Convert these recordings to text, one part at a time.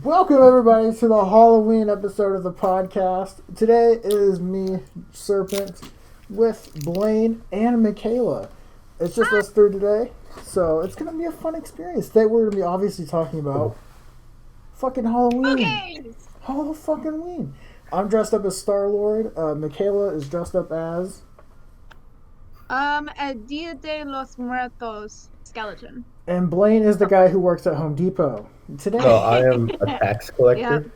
Welcome everybody to the Halloween episode of the podcast. Today is me, Serpent, with Blaine and Makayla. It's just us three today, so it's gonna be a fun experience. Today we're gonna be obviously talking about fucking Halloween. Okay. Halloween. I'm dressed up as Star-Lord. Makayla is dressed up as A Dia de los Muertos skeleton. and Blaine is the guy who works at Home Depot. Today, No, I am a tax collector.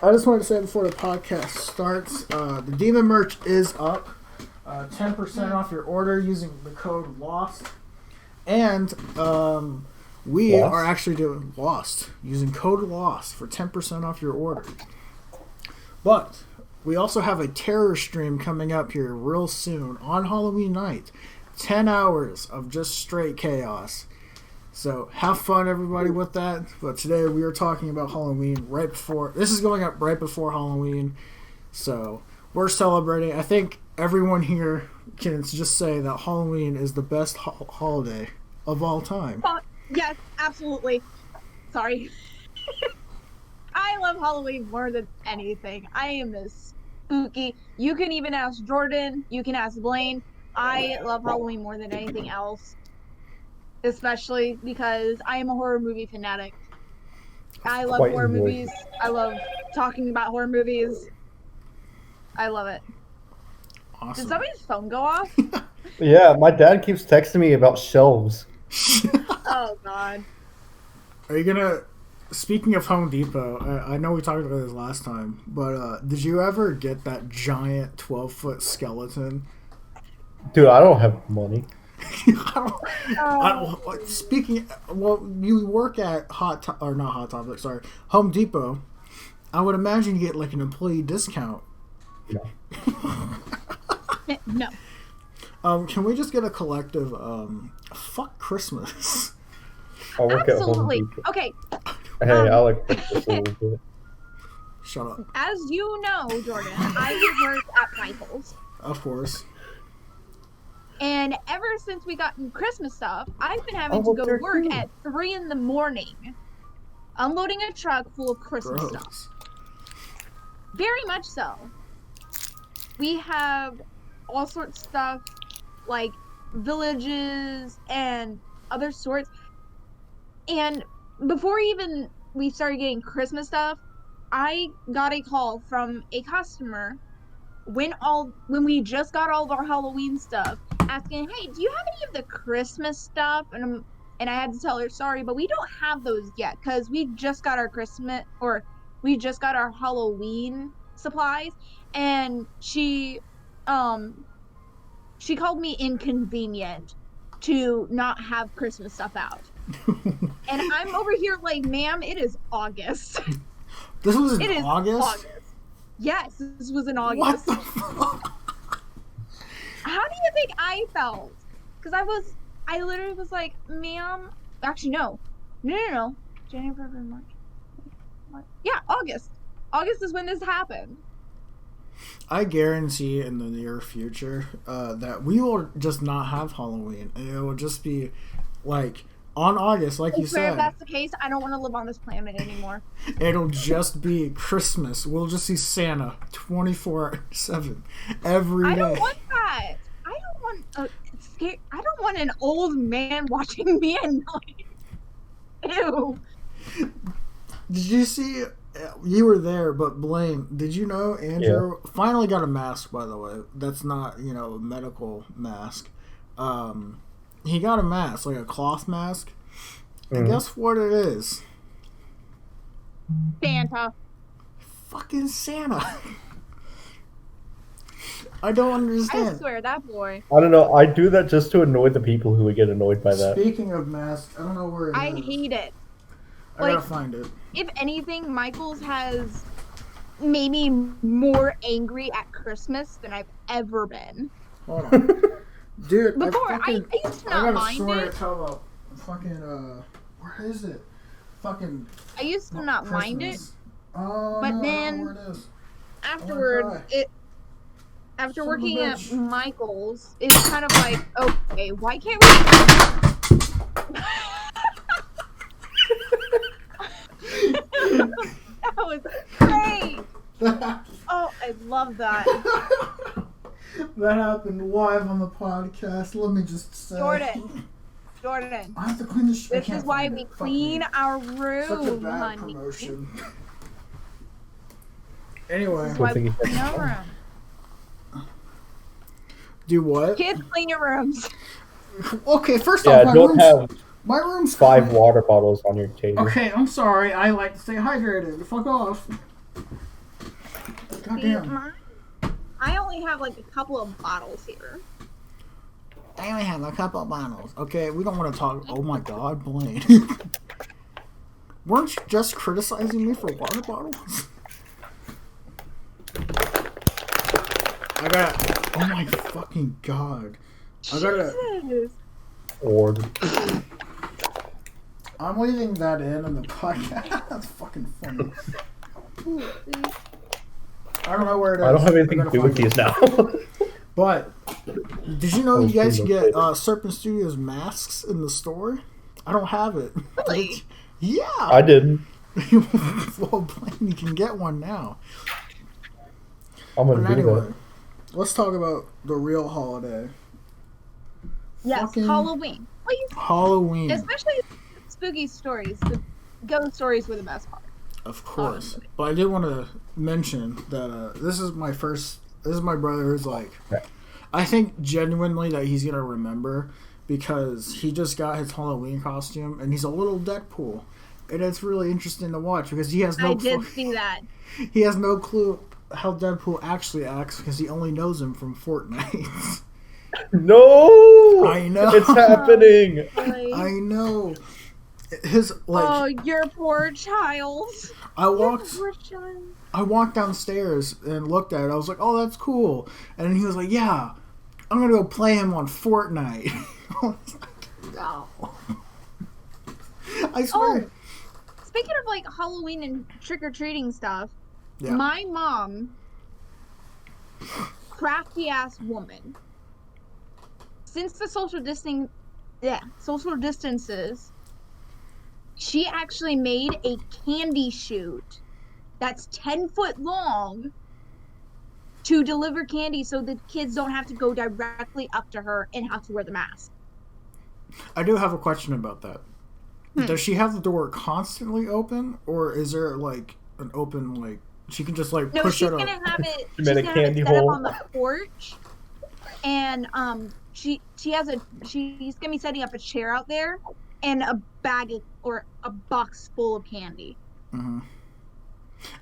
I just wanted to say before the podcast starts, the Demon merch is up. 10% off your order using the code LOST. And we Lost? are actually doing LOST, using code LOST for 10% off your order. But we also have a terror stream coming up here real soon on Halloween night. 10 hours of just straight chaos. So have fun, everybody, with that. But today we are talking about Halloween right before. This is going up right before Halloween. So we're celebrating. I think everyone here can just say that Halloween is the best holiday of all time. Yes, absolutely. Sorry. I love Halloween more than anything. I am this spooky. You can even ask Jordan. You can ask Blaine. I love Halloween more than anything else. Especially because I am a horror movie fanatic. I love horror movies. I love talking about horror movies. I love it. Awesome. Did somebody's phone go off? Yeah, my dad keeps texting me about shelves. Oh, God. Are you gonna? Speaking of Home Depot, I know we talked about this last time, but did you ever get that giant 12-foot skeleton? Dude, I don't have money. Speaking, well, you work at Home Depot. I would imagine you get like an employee discount. No. Can we just get a collective fuck Christmas? I work Absolutely. at Home Depot. Okay. Hey, I like breakfast a little bit. Shut up. As you know, Jordan, I work at Michael's. Of course. And ever since we got Christmas stuff, I've been having to go to work at 3 a.m, unloading a truck full of Christmas stuff. Very much so. We have all sorts of stuff, like villages and other sorts. And before even we started getting Christmas stuff, I got a call from a customer when we just got all of our Halloween stuff, asking, "Hey, do you have any of the Christmas stuff?" And I had to tell her, "Sorry, but we don't have those yet because we just got our Halloween supplies." And she called me inconvenient to not have Christmas stuff out. And I'm over here like, "Ma'am, it is August." This was in August? Yes, this was in August. What the fuck? How do you think I felt? Because I literally was like, "Ma'am," actually no. January, February, March. Yeah, August. August is when this happened. I guarantee in the near future that we will just not have Halloween. It will just be like on August, like you said. If that's the case, I don't want to live on this planet anymore. It'll just be Christmas. We'll just see Santa 24/7 every day. I don't want that. I don't want an old man watching me at night. Ew. Did you see? You were there, but Blaine, did you know Andrew finally got a mask? By the way, that's not a medical mask. He got a mask, like a cloth mask. And guess what it is? Santa. Fucking Santa. I don't understand. I swear, that boy. I don't know. I do that just to annoy the people who would get annoyed by that. Speaking of masks, I don't know where it is. I hate it. I gotta find it. If anything, Michael's has made me more angry at Christmas than I've ever been. Hold on. Dude, Before, I used to not mind I got a story it. to tell about fucking, where is it? Fucking... I used to not mind it. Oh, but no, then, I don't know where it is. Afterward, after Son of a working at bitch. Michael's, it's kind of like, okay, why can't we... That was great. Oh, I love that. That happened live on the podcast. Let me just say. Jordan. I have to clean this. This is why we clean our room, Such a bad honey. promotion. Anyway. This is why we clean our room. Do what? Kids, clean your rooms. Okay, first off, my room's 5 water bottles on your table. Okay, I'm sorry. I like to stay hydrated. Fuck off. Goddamn. I only have like a couple of bottles here. I only have a couple of bottles. Okay, we don't want to talk. Oh my god, Blaine. Weren't you just criticizing me for water bottles? I got. Oh my fucking god. I gotta. Or. I'm leaving that in the podcast. That's fucking funny. I don't know where it is. I don't have anything to do with these now. But did you know you guys can get Serpent Studios masks in the store? I don't have it. Really? Yeah. I didn't. Well, Blaine, you can get one now. I'm gonna do anyway, that. let's talk about the real holiday. Yes, Fucking Halloween. Please. Halloween. Especially spooky stories. The ghost stories were the best part. Of course. But I did want to mention that this is my brother who's like, I think genuinely that he's going to remember because he just got his Halloween costume and he's a little Deadpool. And it's really interesting to watch because he has no I did see that. He has no clue how Deadpool actually acts because he only knows him from Fortnite. No! I know. It's happening. I know. His oh, your poor child. I walked downstairs and looked at it. I was like, "Oh, that's cool." And then he was like, "Yeah, I'm gonna go play him on Fortnite." I was like, "No." I swear. Oh, speaking of like Halloween and trick or treating stuff, yeah. My mom, crafty ass woman. Since the social distances, she actually made a candy chute that's 10 foot long to deliver candy so the kids don't have to go directly up to her and have to wear the mask. I do have a question about that. Does she have the door constantly open, or is there like an open, like she can just like push it up? No, she's gonna have it. She's gonna have it set up on the porch, and she's gonna be setting up a chair out there and a bag or a box full of candy. Mm-hmm.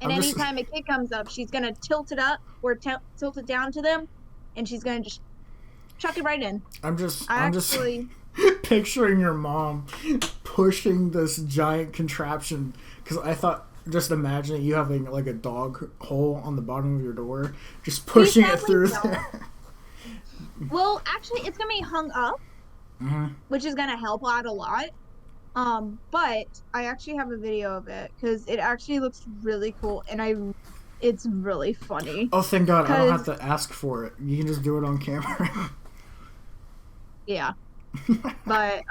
And anytime a kid comes up, she's gonna tilt it up or tilt it down to them, and she's gonna just chuck it right in. I'm just picturing your mom pushing this giant contraption because I thought, just imagine you having like a dog hole on the bottom of your door, just pushing it through there. Well, actually, it's gonna be hung up, which is gonna help out a lot. But I actually have a video of it because it actually looks really cool, and it's really funny. Oh, thank God! I don't have to ask for it. You can just do it on camera. Yeah. But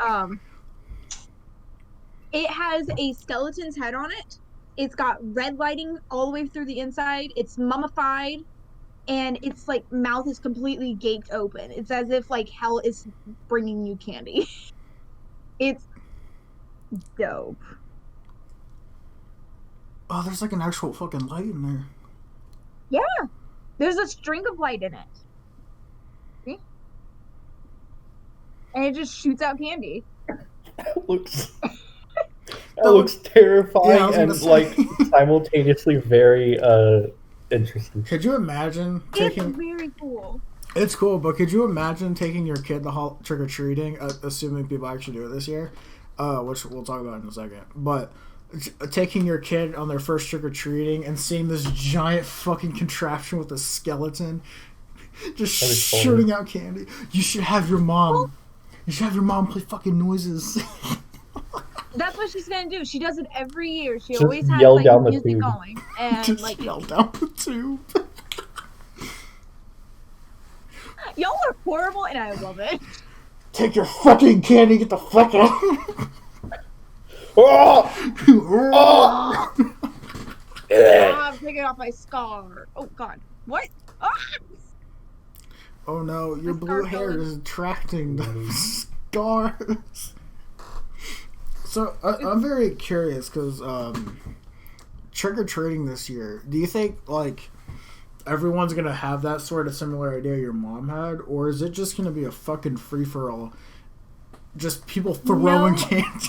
it has a skeleton's head on it. It's got red lighting all the way through the inside. It's mummified, and its like mouth is completely gaped open. It's as if like hell is bringing you candy. It's dope. Oh, there's like an actual fucking light in there. Yeah, there's a string of light in it. See? And it just shoots out candy. That looks terrifying and like simultaneously very interesting. Could you imagine taking? It's very cool. It's cool, but could you imagine taking your kid to trick or treating? Assuming people actually do it this year, which we'll talk about in a second. But taking your kid on their first trick or treating and seeing this giant fucking contraption with a skeleton just shooting out candy. You should have your mom. Well, you should have your mom play fucking noises. That's what she's gonna do. She does it every year. She just always has yell like down music the tube. going and just like yell down the tube. Y'all are horrible, and I love it. Take your fucking candy. Get the fuck out. Oh! Oh! take it off my scar. Oh God, what? Ah! Oh no, your blue hair is attracting the scars. So I'm very curious because trick or treating this year. Do you think like everyone's gonna have that sort of similar idea your mom had, or is it just gonna be a fucking free for all? Just people throwing candy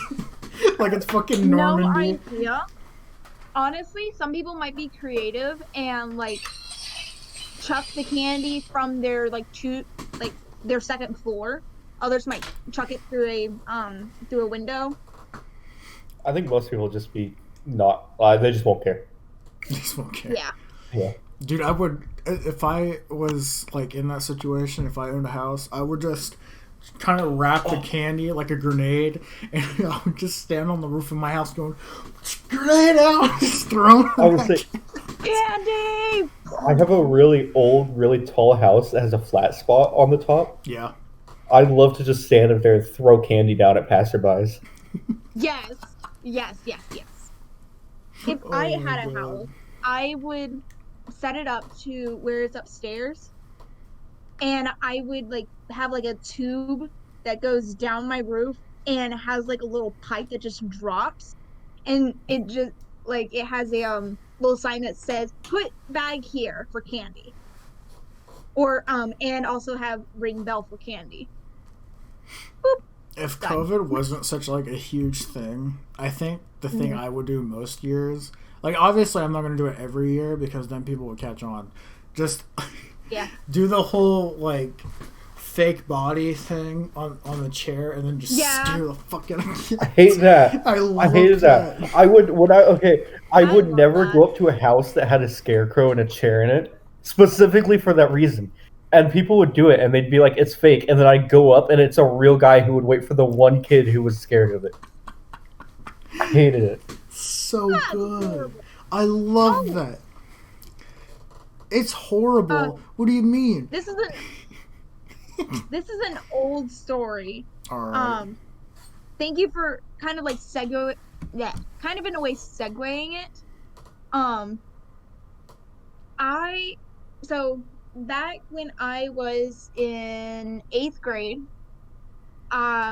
like it's fucking Normandy. No idea. Honestly, some people might be creative and like chuck the candy from their their second floor. Others might chuck it through a window. I think most people just be not. They just won't care. They just won't care. Yeah. Dude, I would if I was like in that situation. If I owned a house, I would just kind of wrap the candy like a grenade, and I would just stand on the roof of my house going, "Grenade out!" Just throwing. I would say, candy. I have a really old, really tall house that has a flat spot on the top. Yeah. I'd love to just stand up there and throw candy down at passerbys. Yes. If I had a house, I would set it up to where it's upstairs, and I would like have like a tube that goes down my roof and has like a little pipe that just drops, and it just like it has a little sign that says "Put bag here for candy," or and also have ring bell for candy. Boop. If COVID wasn't such like a huge thing, I think the thing I would do most years, like obviously I'm not going to do it every year because then people will catch on. Just do the whole like fake body thing on the chair and then just scare the fuck out of kids. I hate that. I hated that. I would never go up to a house that had a scarecrow and a chair in it specifically for that reason. And people would do it, and they'd be like, "It's fake." And then I'd go up, and it's a real guy who would wait for the one kid who was scared of it. I hated it. So good. I love that. It's horrible. What do you mean? This is an old story. All right. Thank you for kind of like kind of in a way segueing it. Back when I was in 8th grade,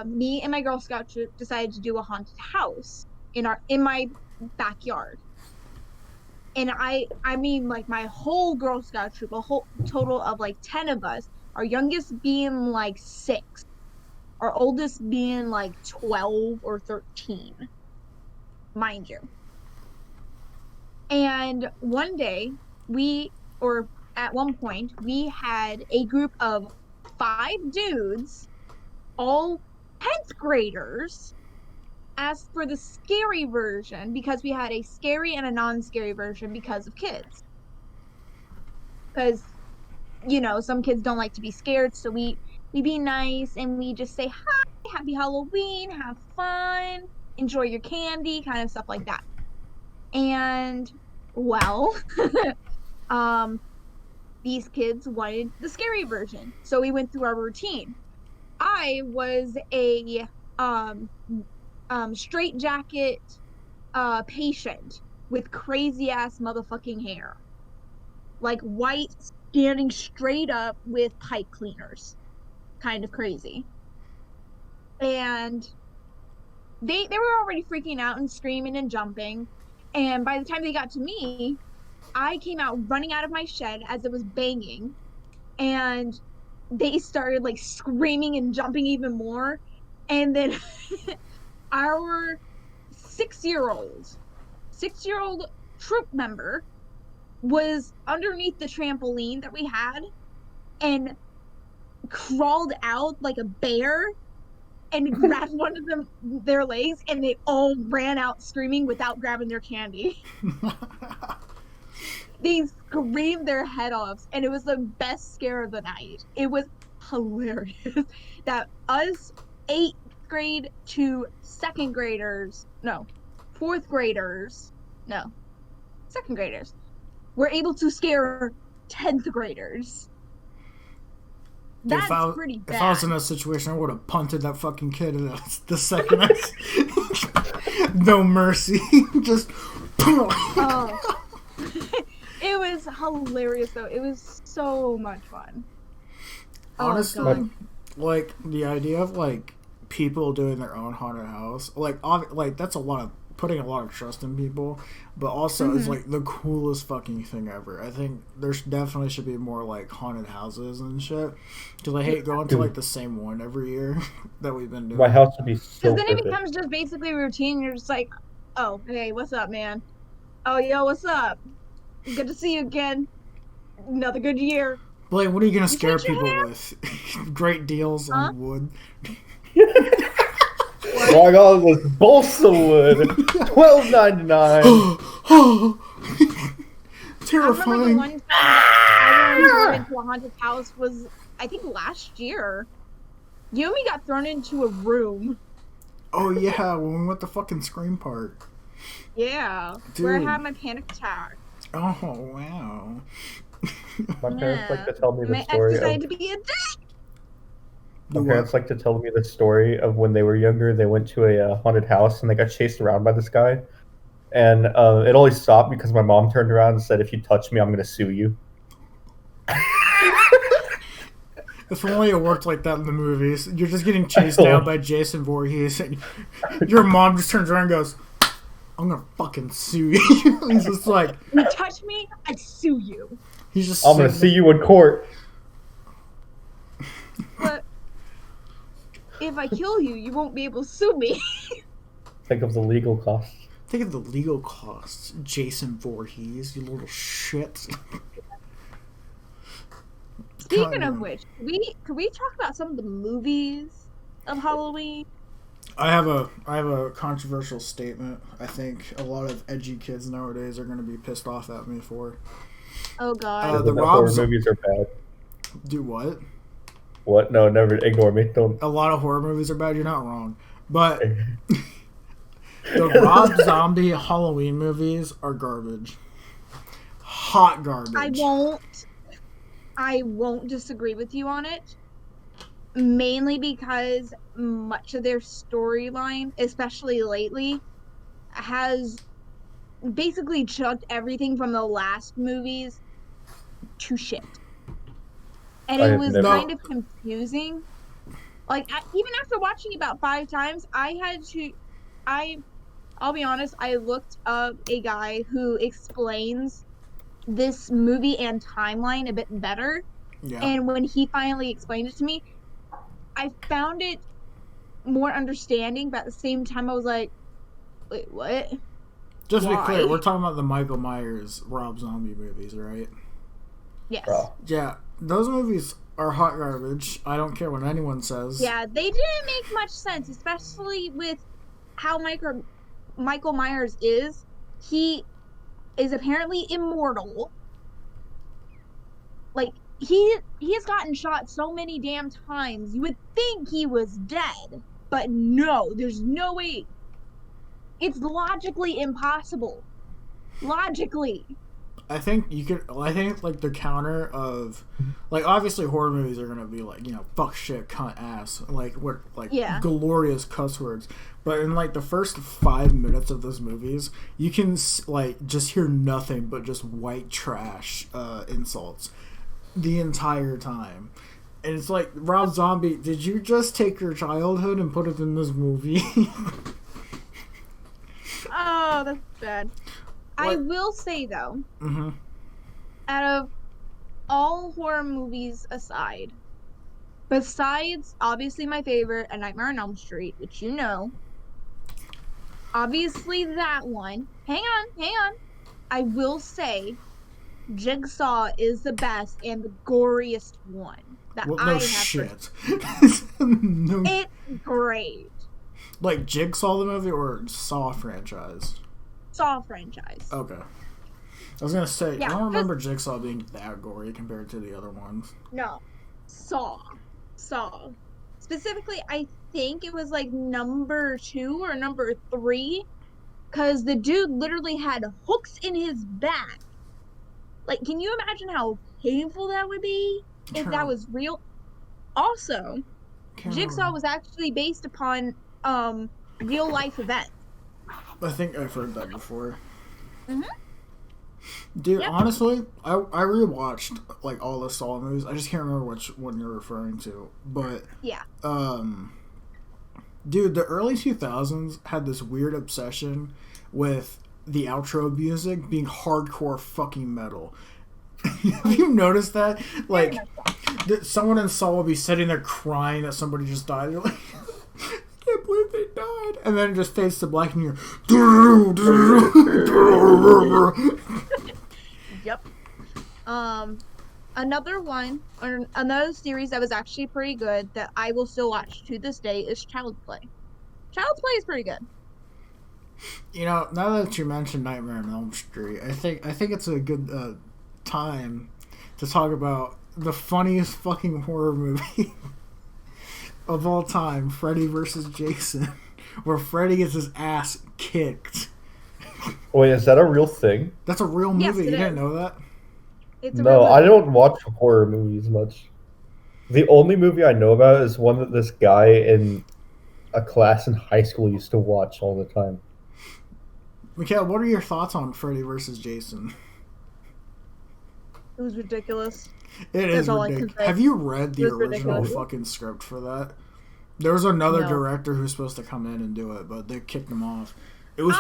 me and my Girl Scout troop decided to do a haunted house in my backyard. And I mean like my whole Girl Scout troop, a whole total of like 10 of us, our youngest being like 6, our oldest being like 12 or 13, mind you. And one day at one point, we had a group of 5 dudes, all 10th graders, ask for the scary version because we had a scary and a non-scary version because of kids. Because, some kids don't like to be scared, so we be nice and we just say, "Hi, happy Halloween, have fun, enjoy your candy," kind of stuff like that. And, well, these kids wanted the scary version. So we went through our routine. I was a straitjacket patient with crazy ass motherfucking hair. Like white, standing straight up with pipe cleaners. Kind of crazy. And they were already freaking out and screaming and jumping. And by the time they got to me, I came out running out of my shed as it was banging, and they started like screaming and jumping even more. And then our 6-year-old troop member was underneath the trampoline that we had and crawled out like a bear and grabbed one of their legs, and they all ran out screaming without grabbing their candy. They screamed their head off, and it was the best scare of the night. It was hilarious that us 8th grade to 2nd graders, no, 4th graders, no, 2nd graders, were able to scare 10th graders. That's pretty bad. If I was in that situation, I would have punted that fucking kid in the second. No mercy. Just. was hilarious though. It was so much fun. Honestly, like the idea of like people doing their own haunted house, like that's putting a lot of trust in people, but also it's like the coolest fucking thing ever. I think there's definitely should be more like haunted houses and shit, because I hate going to like the same one every year that we've been doing. My house would be so because then it becomes just basically routine. You're just like, oh, hey, what's up, man? Oh, yo, what's up? Good to see you again. Another good year. Blake, what are you gonna scare people with? Great deals on wood. Oh my god, this balsa wood, $12.99. Terrifying. I remember the one time I went into a haunted house was, I think, last year. You and me got thrown into a room. Oh yeah, when we went to fucking Scream Park. Yeah, dude. Where I had my panic attack. Oh wow. My parents like to tell me the my story. ex decided to be a dick. My parents like to tell me the story of when they were younger. They went to a haunted house and they got chased around by this guy. And it only stopped because my mom turned around and said, "If you touch me, I'm going to sue you." If only it worked like that in the movies. You're just getting chased down by Jason Voorhees, and your mom just turns around and goes, "I'm gonna fucking sue you." He's just like, "You touch me, I sue you." He's just. I'm gonna see you in court. But if I kill you, you won't be able to sue me. Think of the legal costs. Think of the legal costs, Jason Voorhees, you little shit. Speaking of which, could we talk about some of the movies of Halloween? I have a controversial statement. I think a lot of edgy kids nowadays are going to be pissed off at me for. Oh God! The horror movies are bad. Do what? What? No, never ignore me. Don't. A lot of horror movies are bad. You're not wrong, but the Rob Zombie Halloween movies are garbage. Hot garbage. I won't disagree with you on it. Mainly because much of their storyline, especially lately, has basically chucked everything from the last movies to shit. And it was kind of confusing. Like, even after watching about 5 times, I'll be honest, I looked up a guy who explains this movie and timeline a bit better. Yeah. And when he finally explained it to me, I found it more understanding, but at the same time I was like, wait, what? Just to be clear, we're talking about the Michael Myers Rob Zombie movies, right? Yes. Yeah, those movies are hot garbage. I don't care what anyone says. Yeah, they didn't make much sense, especially with how Michael Myers is. He is apparently immortal. Like, he has gotten shot so many damn times. You would think he was dead, but no, there's no way. It's logically impossible. Logically. I think like the counter of, like, obviously horror movies are gonna be like, you know, fuck, shit, cunt, ass, like what, like glorious cuss words. But in like the first 5 minutes of those movies, you can like just hear nothing but just white trash insults the entire time. And it's like, Rob Zombie, did you just take your childhood and put it in this movie? Oh, that's bad. I will say, though, out of all horror movies aside, besides, obviously, my favorite, A Nightmare on Elm Street, which you know, obviously that one, hang on, I will say Jigsaw is the best and the goriest one that I have. Shit. No. It's great. Like Jigsaw the movie or Saw franchise? Saw franchise. Okay. I was gonna say, I don't remember Jigsaw being that gory compared to the other ones. No. Saw. Specifically, I think it was like number 2 or number 3, because the dude literally had hooks in his back. Like, can you imagine how painful that would be if that was real? Also, Jigsaw was actually based upon real life events. I think I've heard that before. Dude, honestly, I rewatched like all the Saw movies. I just can't remember which one you're referring to. But Yeah. Dude, the early 2000s had this weird obsession with the outro music being hardcore fucking metal. Have you noticed that? Like, someone in Saw will be sitting there crying that somebody just died. They're like, I can't believe they died. And then it just fades to black and you're... Yep. Another one, or another series that was actually pretty good that I will still watch to this day is Child's Play. Child's Play is pretty good. You know, now that you mentioned Nightmare on Elm Street, I think it's a good time to talk about the funniest fucking horror movie of all time, Freddy vs. Jason, where Freddy gets his ass kicked. Wait, is that a real thing? That's a real movie. Yes, You it didn't is. know that? No, I don't watch horror movies much. The only movie I know about is one that this guy in a class in high school used to watch all the time. Makayla, what are your thoughts on Freddy vs. Jason? It was ridiculous. It is ridiculous. Have you read the original fucking script for that? There was another director who was supposed to come in and do it, but they kicked him off. It was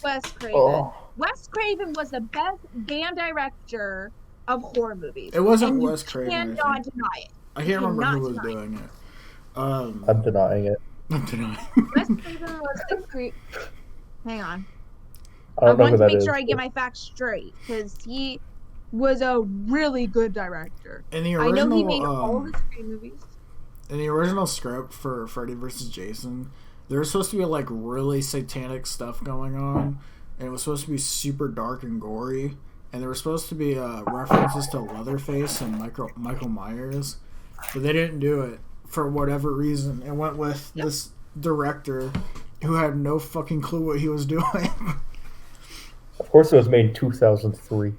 Wes Craven. Oh. Wes Craven was the best band director of horror movies. It wasn't Wes Craven. You cannot deny it. I can't remember who was doing it. I'm denying it. I'm denying. Wes Craven was the Hang on. I want to make sure I get my facts straight because he was a really good director. In the original, I know he made all the screen movies. In the original script for Freddy vs. Jason, there was supposed to be like really satanic stuff going on, and it was supposed to be super dark and gory, and there were supposed to be references to Leatherface and Michael Myers, but they didn't do it for whatever reason, and went with this director who had no fucking clue what he was doing. Of course, it was made in 2003.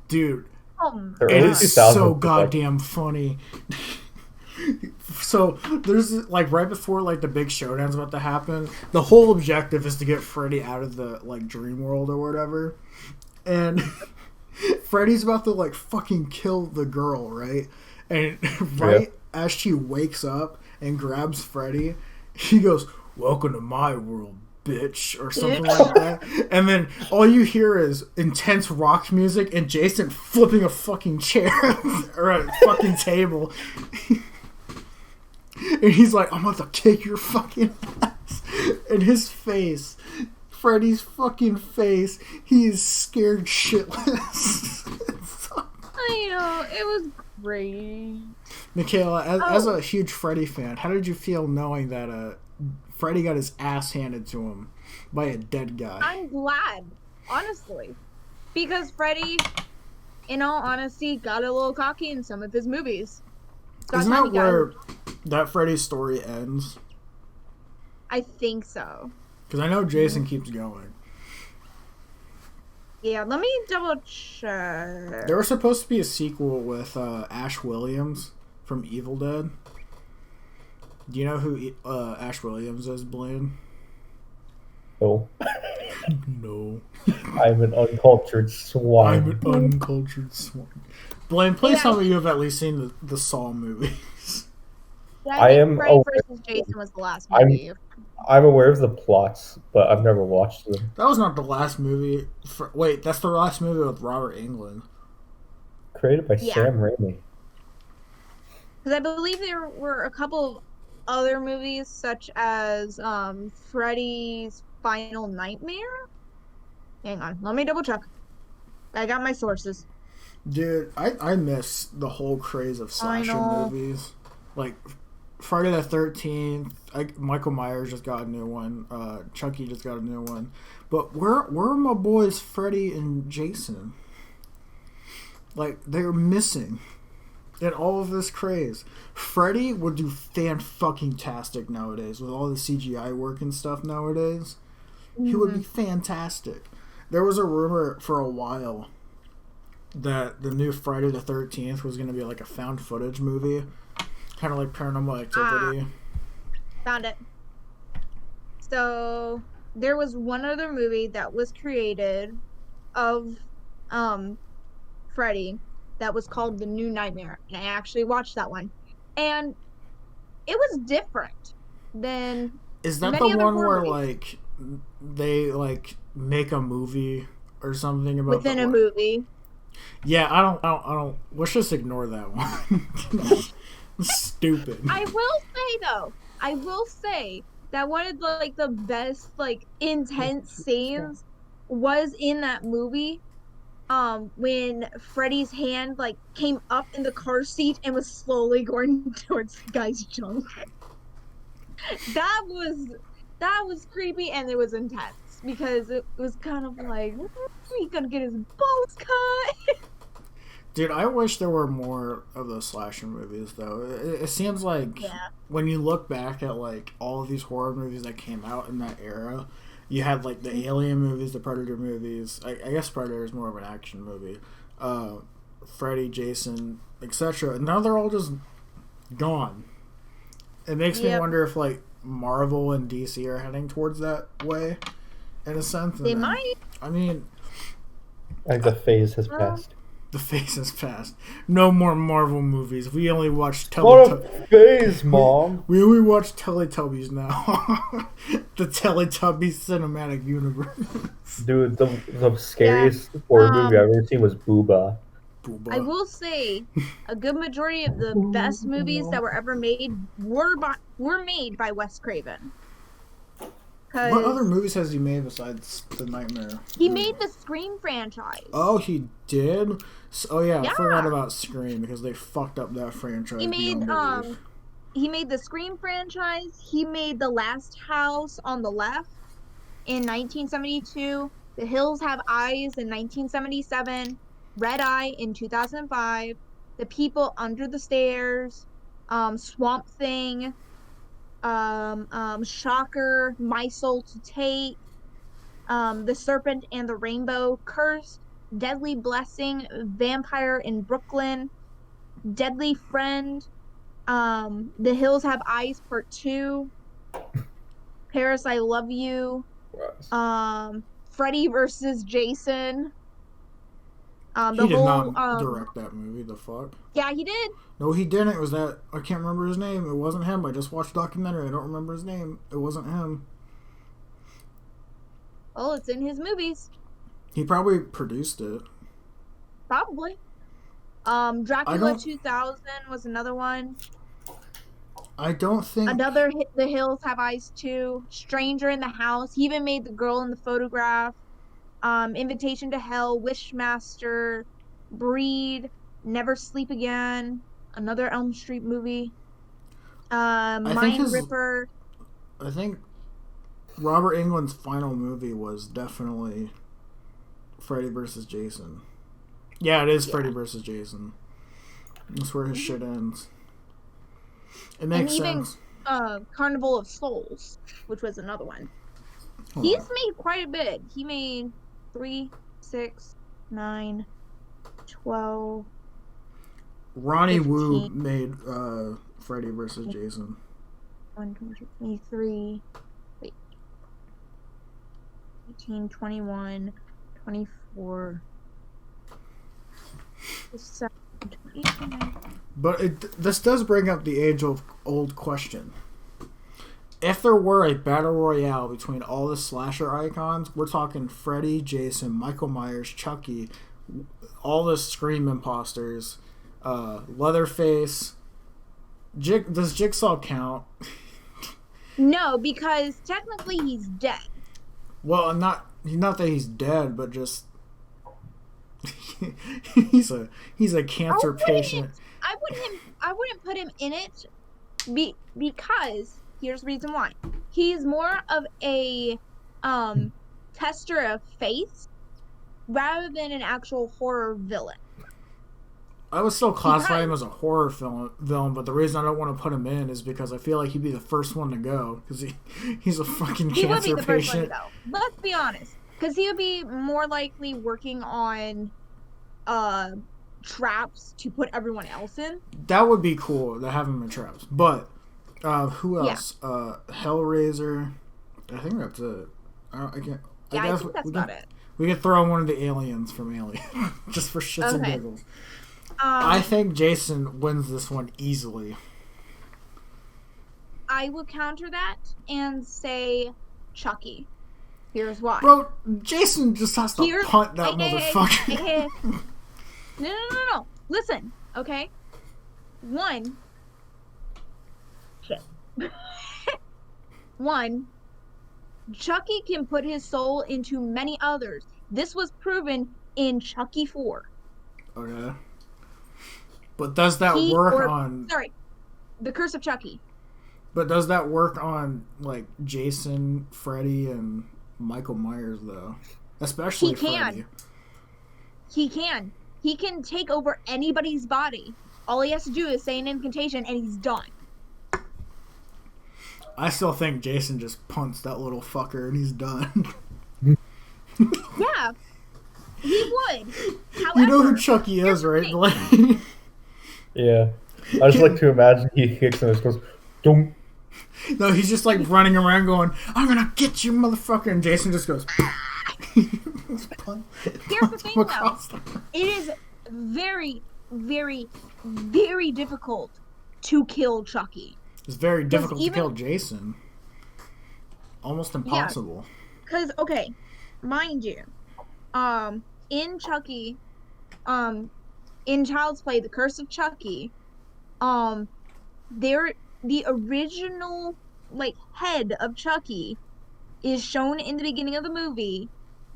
Dude, it is so goddamn funny. So there's like right before like the big showdown's about to happen, the whole objective is to get Freddy out of the like dream world or whatever, and Freddy's about to like fucking kill the girl, right? And as she wakes up and grabs Freddy, he goes, "Welcome to my world, bitch," or something like that. And then all you hear is intense rock music and Jason flipping a fucking chair or a fucking table. And he's like, "I'm about to kick your fucking ass." And his face, Freddy's fucking face, he is scared shitless. I know, it was great. Makayla, as a huge Freddy fan, how did you feel knowing that Freddy got his ass handed to him by a dead guy? I'm glad, honestly. Because Freddy, in all honesty, got a little cocky in some of his movies. Isn't that where that Freddy story ends? I think so. Because I know Jason keeps going. Yeah, let me double check. There was supposed to be a sequel with Ash Williams from Evil Dead. Do you know who Ash Williams is, Blaine? No. No. I'm an uncultured swine. I'm an uncultured swine. Blaine, please tell me you have at least seen the Saw movies. Yeah, I am. Freddy vs. Jason was the last movie. I'm aware of the plots, but I've never watched them. That was not the last movie. Wait, that's the last movie with Robert Englund. Created by Sam Raimi. Because I believe there were a couple of other movies, such as Freddy's Final Nightmare. Hang on, let me double check. I got my sources. Dude, I miss the whole craze of slasher movies. Like Friday the 13th, Michael Myers just got a new one. Chucky just got a new one. But where are my boys Freddy and Jason? Like, they're missing in all of this craze. Freddy would do fan-fucking-tastic nowadays with all the CGI work and stuff nowadays. He would be fantastic. There was a rumor for a while that the new Friday the 13th was going to be like a found footage movie. Kind of like Paranormal Activity. Found it. So, there was one other movie that was created of Freddy that was called The New Nightmare, and I actually watched that one, and it was different than Is that the many other one horror where movies. like they like make a movie or something about Within a movie? Yeah, I don't. Let's just ignore that one. Stupid. I will say that one of the like the best like intense scenes was in that movie. When Freddy's hand like came up in the car seat and was slowly going towards the guy's junk. That was creepy, and it was intense because it was kind of like, he's gonna get his balls cut. Dude, I wish there were more of those slasher movies, though. It seems like when you look back at like all of these horror movies that came out in that era, you had like the Alien movies, the Predator movies. I guess Predator is more of an action movie. Freddy, Jason, etc. And now they're all just gone. It makes me wonder if like Marvel and DC are heading towards that way, in a sense. They might. I mean, like the phase has passed. The phase has passed. No more Marvel movies. We only watch What a phase, Mom! We only watch Teletubbies now. The Teletubbies cinematic universe. Dude, the scariest horror movie I've ever seen was Booba. I will say, a good majority of the best movies that were ever made were made by Wes Craven. What other movies has he made besides The Nightmare? He made the Scream franchise. Oh, he did? Oh yeah, I forgot about Scream because they fucked up that franchise. He made the Scream franchise. He made The Last House on the Left in 1972. The Hills Have Eyes in 1977. Red Eye in 2005. The People Under the Stairs. Swamp Thing. Shocker, My Soul to Take, The Serpent and the Rainbow, Cursed, Deadly Blessing, Vampire in Brooklyn, Deadly Friend, The Hills Have Eyes Part 2, Paris I Love You, Freddy versus Jason. He did not direct that movie, the fuck? Yeah, he did. No, he didn't. It was that... I can't remember his name. It wasn't him. I just watched a documentary. I don't remember his name. It wasn't him. Well, it's in his movies. He probably produced it. Probably. Dracula 2000 was another one. I don't think... Another The Hills Have Eyes 2. Stranger in the House. He even made The Girl in the Photograph. Invitation to Hell, Wishmaster, Breed, Never Sleep Again, another Elm Street movie, Mind Ripper. I think Robert Englund's final movie was definitely Freddy vs. Jason. Yeah, it is Freddy vs. Jason. That's where his shit ends. It makes sense. Carnival of Souls, which was another one. He's made quite a bit. He made 3, 6, 9, 12. Ronnie 15. Wu made Freddy vs. Jason. 1, 2, 23, 18, 21, 24. But this does bring up the age-old question. If there were a battle royale between all the slasher icons, we're talking Freddy, Jason, Michael Myers, Chucky, all the Scream imposters, Leatherface. Does Jigsaw count? No, because technically he's dead. Well, not that he's dead, but just he's a cancer patient. I wouldn't put him in it because here's the reason why. He's more of a tester of faith rather than an actual horror villain. I would still classify him as a horror villain, but the reason I don't want to put him in is because I feel like he'd be the first one to go because he's a fucking cancer patient. First one to go. Let's be honest, because he would be more likely working on traps to put everyone else in. That would be cool to have him in traps, but who else? Yeah. Hellraiser. I think that's it. I think that's about it. We could throw one of the aliens from Alien, just for shits and giggles. I think Jason wins this one easily. I will counter that and say Chucky. Here's why. Bro, Jason just has to punt that motherfucker. No. Listen, okay? One, Chucky can put his soul into many others. This was proven in Chucky 4. Okay. But does that work on... Sorry, The Curse of Chucky. But does that work on, like, Jason, Freddy, and Michael Myers, though? Especially Freddy. He can. He can take over anybody's body. All he has to do is say an incantation, and he's done. I still think Jason just punts that little fucker, and he's done. Yeah. He would. However, you know who Chucky is, right? Yeah. I just like to imagine he kicks him and just goes, "Don't." No, he's just like running around going, "I'm gonna get you, motherfucker," and Jason just goes. Here's the thing, though. It is very, very, very difficult to kill Chucky. It's very difficult to kill Jason. Almost impossible. Because, okay, mind you, in Chucky, in Child's Play, The Curse of Chucky, the original, like, head of Chucky is shown in the beginning of the movie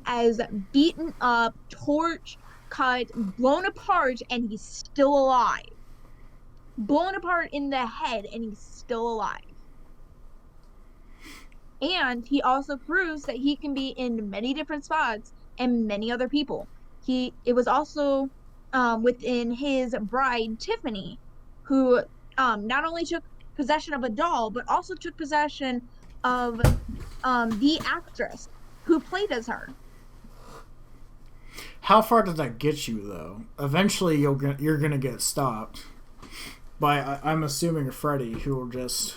as beaten up, torched, cut, blown apart, and he's still alive. Blown apart in the head, and he's still alive. And he also proves that he can be in many different spots and many other people. It was also within his bride, Tiffany, who not only took possession of a doll, but also took possession of the actress who played as her. How far does that get you, though? Eventually, you're gonna get stopped by, I'm assuming, a Freddy who will just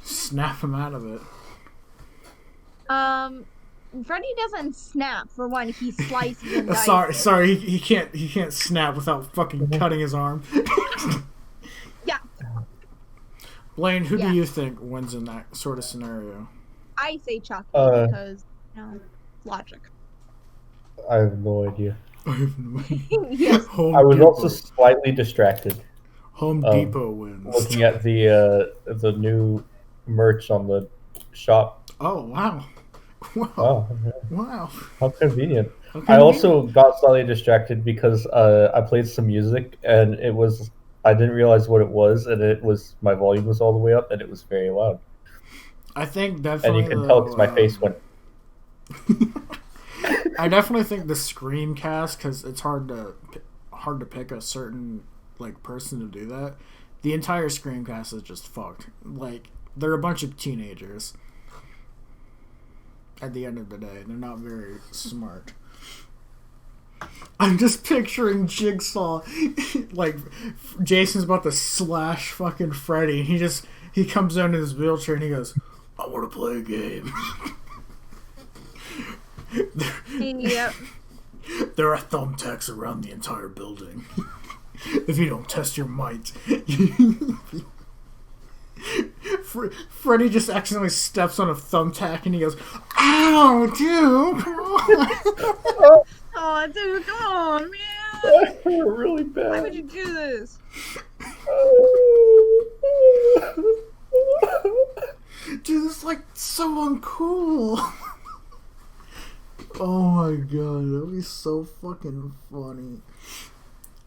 snap him out of it. Freddy doesn't snap. For one, he slices and dices. Sorry, he can't snap without fucking cutting his arm. Yeah. Blaine, who do you think wins in that sort of scenario? I say Chucky because, logic. I have no idea. Yes. I was also slightly distracted. Home Depot wins. Looking at the new merch on the shop. Oh, wow. Wow. How convenient. I also got slightly distracted because I played some music and I didn't realize what it was, and my volume was all the way up and it was very loud. I think definitely. And you can tell because my face went. I definitely think the Screamcast, because it's hard to pick a certain person to do that. The entire Screamcast is just fucked. Like, they're a bunch of teenagers. At the end of the day, they're not very smart. I'm just picturing Jigsaw, like Jason's about to slash fucking Freddy, and he comes down in his wheelchair and he goes, "I want to play a game." Yep. There are thumbtacks around the entire building. If you don't test your might. Freddy just accidentally steps on a thumbtack and he goes, "Ow, dude! Come on!" Oh, dude, come on, man! That hurt really bad. Why would you do this? Dude, this is so uncool. Oh my god, that would be so fucking funny.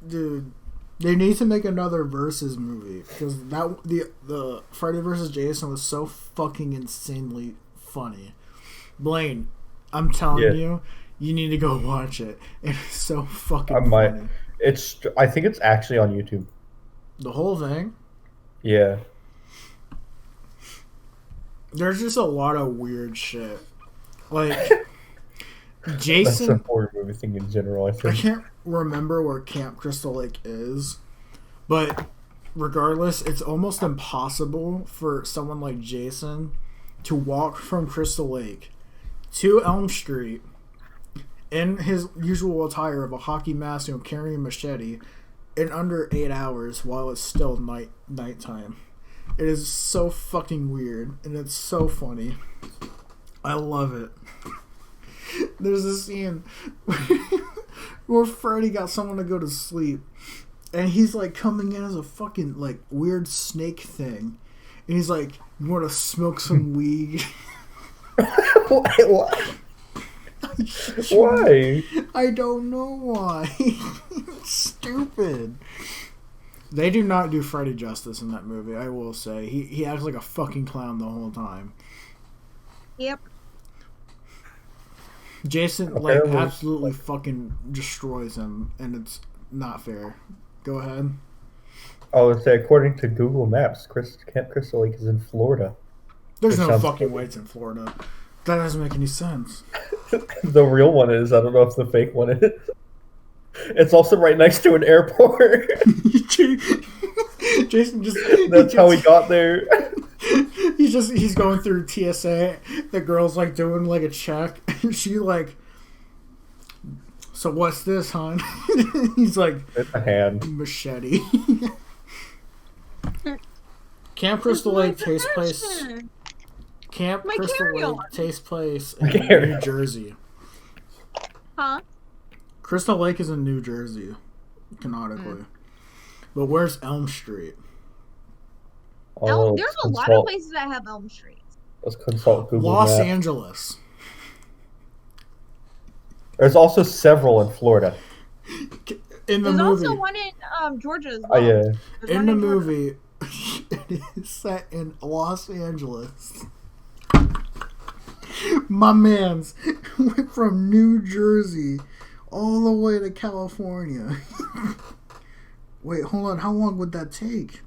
Dude, they need to make another Versus movie, because the Friday vs. Jason was so fucking insanely funny. Blaine, I'm telling you, you need to go watch it. It's so fucking funny. I think it's actually on YouTube. The whole thing? Yeah. There's just a lot of weird shit. Jason... That's a horror movie thing in general, I think. I can't remember where Camp Crystal Lake is, but regardless, it's almost impossible for someone like Jason to walk from Crystal Lake to Elm Street in his usual attire of a hockey mask, carrying a machete, in under 8 hours while it's still nighttime. It is so fucking weird, and it's so funny. I love it. There's a scene where Freddy got someone to go to sleep, and he's like coming in as a fucking like weird snake thing, and he's like, "You want to smoke some weed?" Why? Why? I don't know why. It's stupid. They do not do Freddy justice in that movie, I will say. He acts like a fucking clown the whole time. Yep. Jason absolutely fucking destroys him, and it's not fair. Go ahead. I would say, according to Google Maps, Camp Crystal Lake is in Florida. There's no fucking way it's in Florida. That doesn't make any sense. The real one is. I don't know if the fake one is. It's also right next to an airport. Jason just... That's how he got there. He's going through TSA. The girl's like doing like a check. And she like... So what's this, hon? He's like... It's a hand. Machete. Camp Crystal Lake takes place... Camp Crystal Lake takes place in New Jersey. Huh? Crystal Lake is in New Jersey, canonically. But where's Elm Street? There's a lot of places that have Elm Street. Let's consult Google Los Maps. Angeles. There's also several in Florida. There's also one in Georgia as well. Oh, yeah. In the movie, it is set in Los Angeles. My man's went from New Jersey all the way to California. Wait, hold on. How long would that take?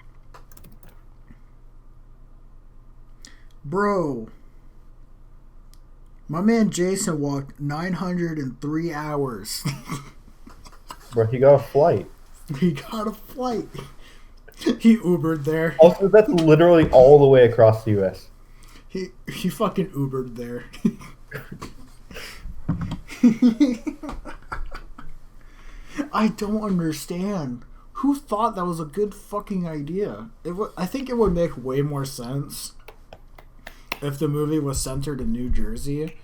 Bro. My man Jason walked 903 hours. Bro, he got a flight. He got a flight. He Ubered there. Also, that's literally all the way across the U.S. He fucking Ubered there. I don't understand. Who thought that was a good fucking idea? I think it would make way more sense if the movie was centered in New Jersey.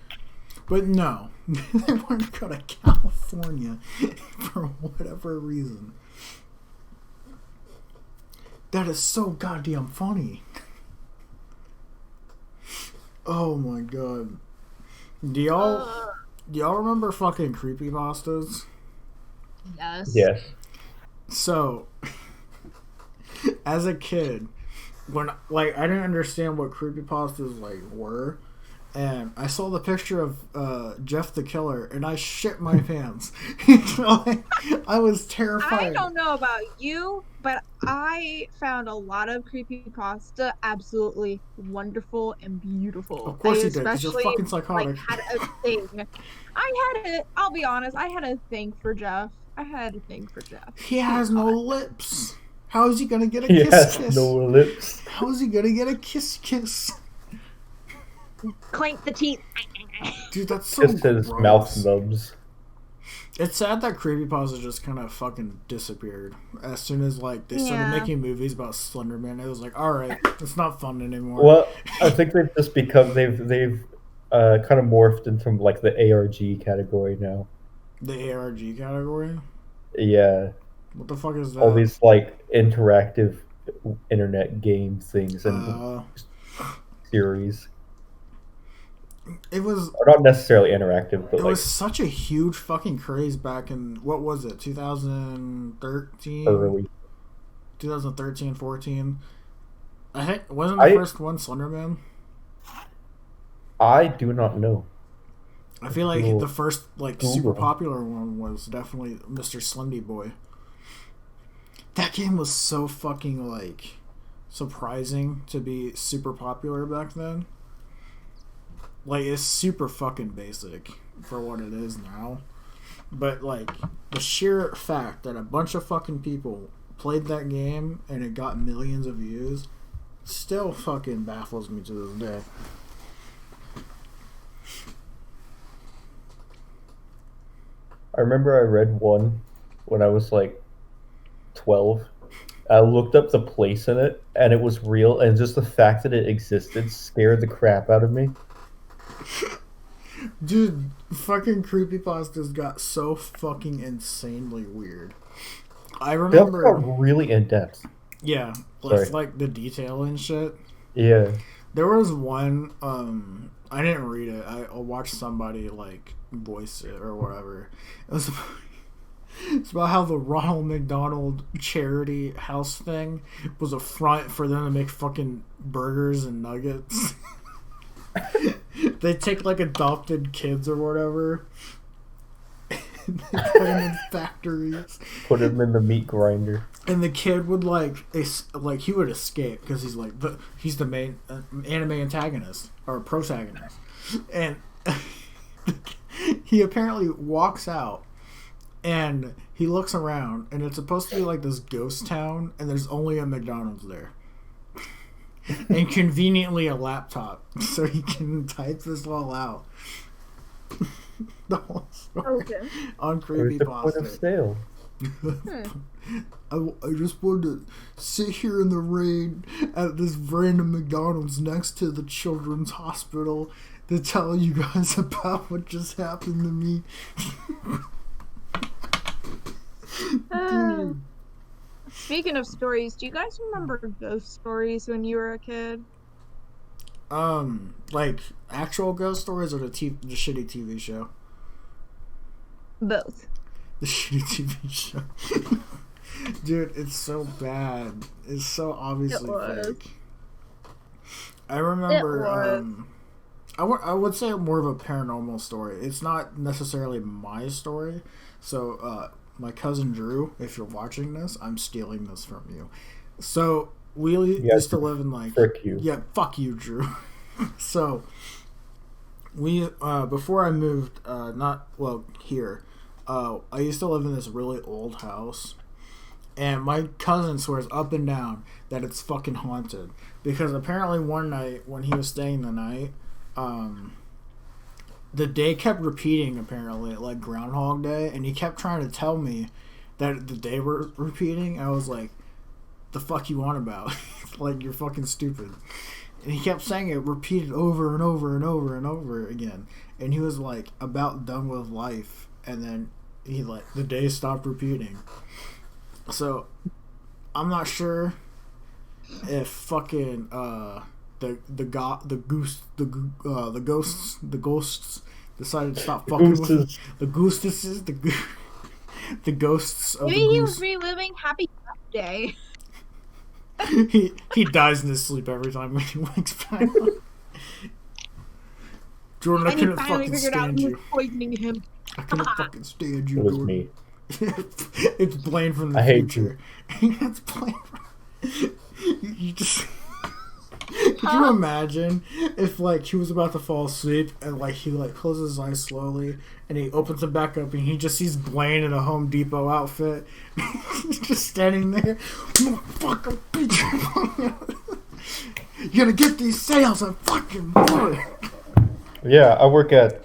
But no. They wanted to go to California for whatever reason. That is so goddamn funny. Oh my god. Do y'all remember fucking creepypastas? Yes. Yes. So, as a kid, when I didn't understand what creepypastas were, and I saw the picture of Jeff the Killer, and I shit my pants. I was terrified. I don't know about you, but I found a lot of creepypasta absolutely wonderful and beautiful. Of course you did, because you're fucking psychotic. Had a thing. I'll be honest, I had a thing for Jeff. He has no lips. How is he gonna get a He kiss? has no lips. How is he gonna get a kiss? Clank the teeth. Dude, that's so Just his gross. mouth nubs. It's sad that creepypasta just kind of fucking disappeared. As soon as they started making movies about Slenderman, it was like, alright, it's not fun anymore. Well, I think they've just become they've kind of morphed into the ARG category now. The ARG category? Yeah. What the fuck is that? All these interactive internet game things and series. It was... Or not necessarily interactive, but it was such a huge fucking craze back in... What was it? 2013? Early. 2013, 14? I think... Wasn't the first one Slenderman? I do not know. I feel like the first super popular one was definitely Mr. Slendy Boy. That game was so fucking surprising to be super popular back then. It's super fucking basic for what it is now. But the sheer fact that a bunch of fucking people played that game and it got millions of views still fucking baffles me to this day. I remember I read one when I was like 12. I looked up the place in it, and it was real, and just the fact that it existed scared the crap out of me. Dude, fucking creepypastas got so fucking insanely weird. I remember... That got really in-depth. Yeah, like the detail and shit. Yeah. There was one, I didn't read it. I watched somebody, like, voice it or whatever. It's about how the Ronald McDonald charity house thing was a front for them to make fucking burgers and nuggets. They take, like, adopted kids or whatever. And they put them in factories. Put them in the meat grinder. And the kid would he would escape because he's the main anime antagonist or protagonist, and he apparently walks out and he looks around and it's supposed to be like this ghost town and there's only a McDonald's there, and conveniently a laptop so he can type this all out. The whole story on creepypasta. I just wanted to sit here in the rain at this random McDonald's next to the children's hospital to tell you guys about what just happened to me. Speaking of stories, do you guys remember ghost stories when you were a kid? Like actual ghost stories or the shitty TV show? Both. The shitty TV show. Dude, it's so bad. It's so obviously fake. I remember, I would say more of a paranormal story. It's not necessarily my story. So, my cousin Drew, if you're watching this, I'm stealing this from you. So, we used to live in like... Frick you. Yeah, fuck you, Drew. So, we, before I moved, here, I used to live in this really old house, and my cousin swears up and down that it's fucking haunted, because apparently one night when he was staying the night, the day kept repeating, apparently, like Groundhog Day, and he kept trying to tell me that the day were repeating. I was like, the fuck you on about? Like, you're fucking stupid. And he kept saying it repeated over and over and over and over again, and he was like about done with life. And then the day stopped repeating. So I'm not sure if fucking the ghosts decided to stop fucking with him. The ghosts of Maybe the he was reliving Happy Death Day. he dies in his sleep every time when he wakes back up. Jordan, I couldn't fucking stand you. Poisoning him. I couldn't fucking stand you. It was me. It's Blaine from the future. It's Blaine you just... Could you imagine if, like, he was about to fall asleep and, like, he, like, closes his eyes slowly and he opens them back up and he just sees Blaine in a Home Depot outfit just standing there. Motherfucker, bitch. You're gonna get these sales on fucking board. Yeah, I work at...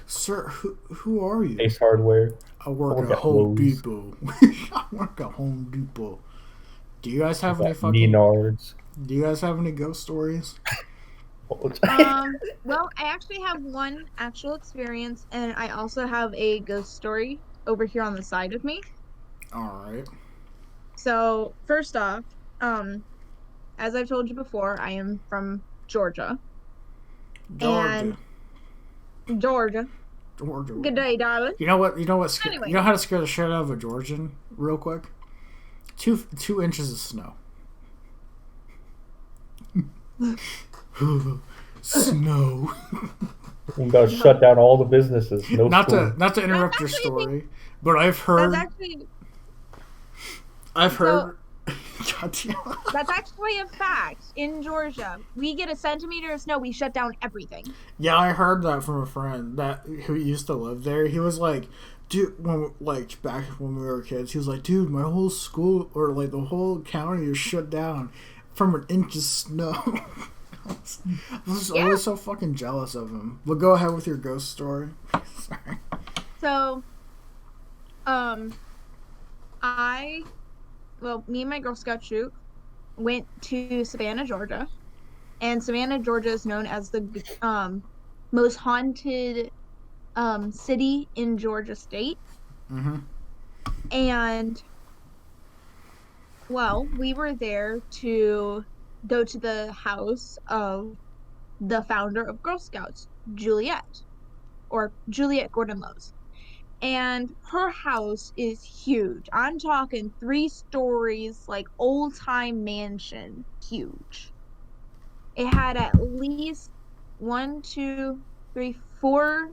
Sir, who are you? Ace Hardware. I work at Home Depot. I work at Home Depot. Do you guys have any fucking... Menards. Do you guys have any ghost stories? Well, I actually have one actual experience, and I also have a ghost story over here on the side of me. Alright. So, first off, as I've told you before, I am from Georgia. Georgia. Good day, darling. You know what? Anyway. You know how to scare the shit out of a Georgian, real quick? 2 inches of snow. Snow. We gotta shut down all the businesses. Not to interrupt your story, but I've heard. That's actually a fact. In Georgia, we get a centimeter of snow, we shut down everything. Yeah, I heard that from a friend who used to live there. He was like, dude, back when we were kids, he was like, dude, my whole school or like the whole county is shut down from an inch of snow. I I was always so fucking jealous of him. Well, go ahead with your ghost story. Sorry. So, me and my Girl Scout troop went to Savannah, Georgia. And Savannah, Georgia is known as the most haunted city in Georgia State. Mm-hmm. And, well, we were there to go to the house of the founder of Girl Scouts, Juliet Gordon-Lowes. And her house is huge. I'm talking 3 stories, like old-time mansion, huge. It had at least 1, 2, 3, 4,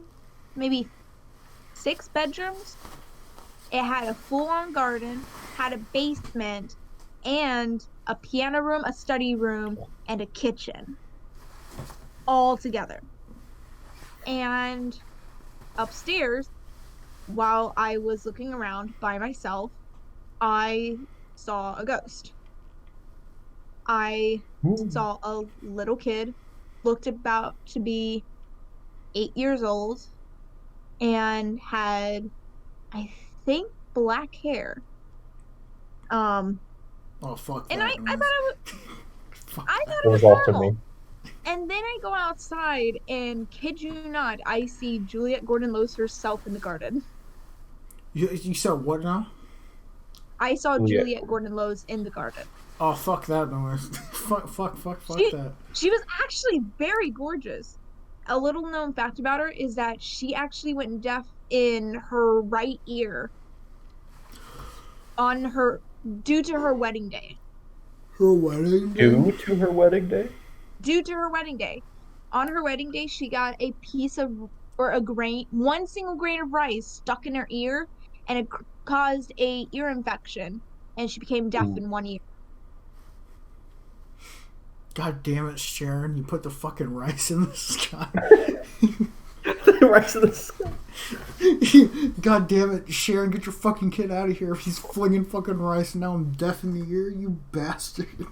maybe 6 bedrooms. It had a full-on garden, had a basement, and a piano room, a study room, and a kitchen. All together. And upstairs, while I was looking around by myself, I saw a ghost. I saw a little kid, looked about to be 8 years old, and had, I think, black hair. Oh, fuck and that. I thought it was normal. And then I go outside, and kid you not, I see Juliet Gordon-Lowes herself in the garden. You saw what now? I saw Juliet Gordon-Lowes in the garden. Oh, fuck that noise. fuck that. She was actually very gorgeous. A little known fact about her is that she actually went deaf in her right ear due to her wedding day. Her wedding day? Due to her wedding day? Due to her wedding day. On her wedding day, she got a piece of, or a grain, 1 single grain of rice stuck in her ear, and it caused a ear infection, and she became deaf in 1 ear. God damn it, Sharon! You put the fucking rice in the sky. The rice in the sky. God damn it, Sharon! Get your fucking kid out of here! If he's flinging fucking rice, and now I'm deaf in the ear. You bastard!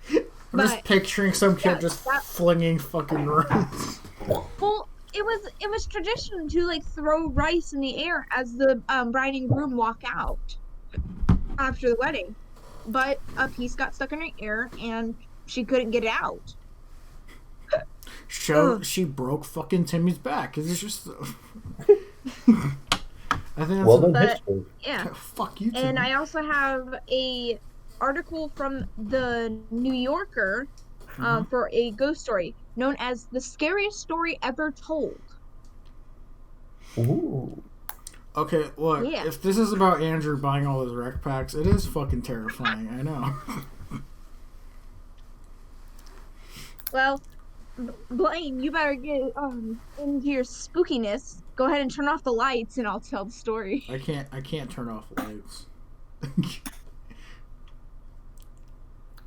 I'm just picturing some kid flinging fucking rice. Well, it was tradition to like throw rice in the air as the bride and groom walk out after the wedding. But a piece got stuck in her ear, and she couldn't get it out. She broke fucking Timmy's back. It's just. I think that's yeah. Fuck you, Timmy. And I also have a article from the New Yorker for a ghost story known as the scariest story ever told. Ooh. Okay, look, if this is about Andrew buying all his rec packs, it is fucking terrifying, I know. Well, Blaine, you better get into your spookiness. Go ahead and turn off the lights and I'll tell the story. I can't turn off lights.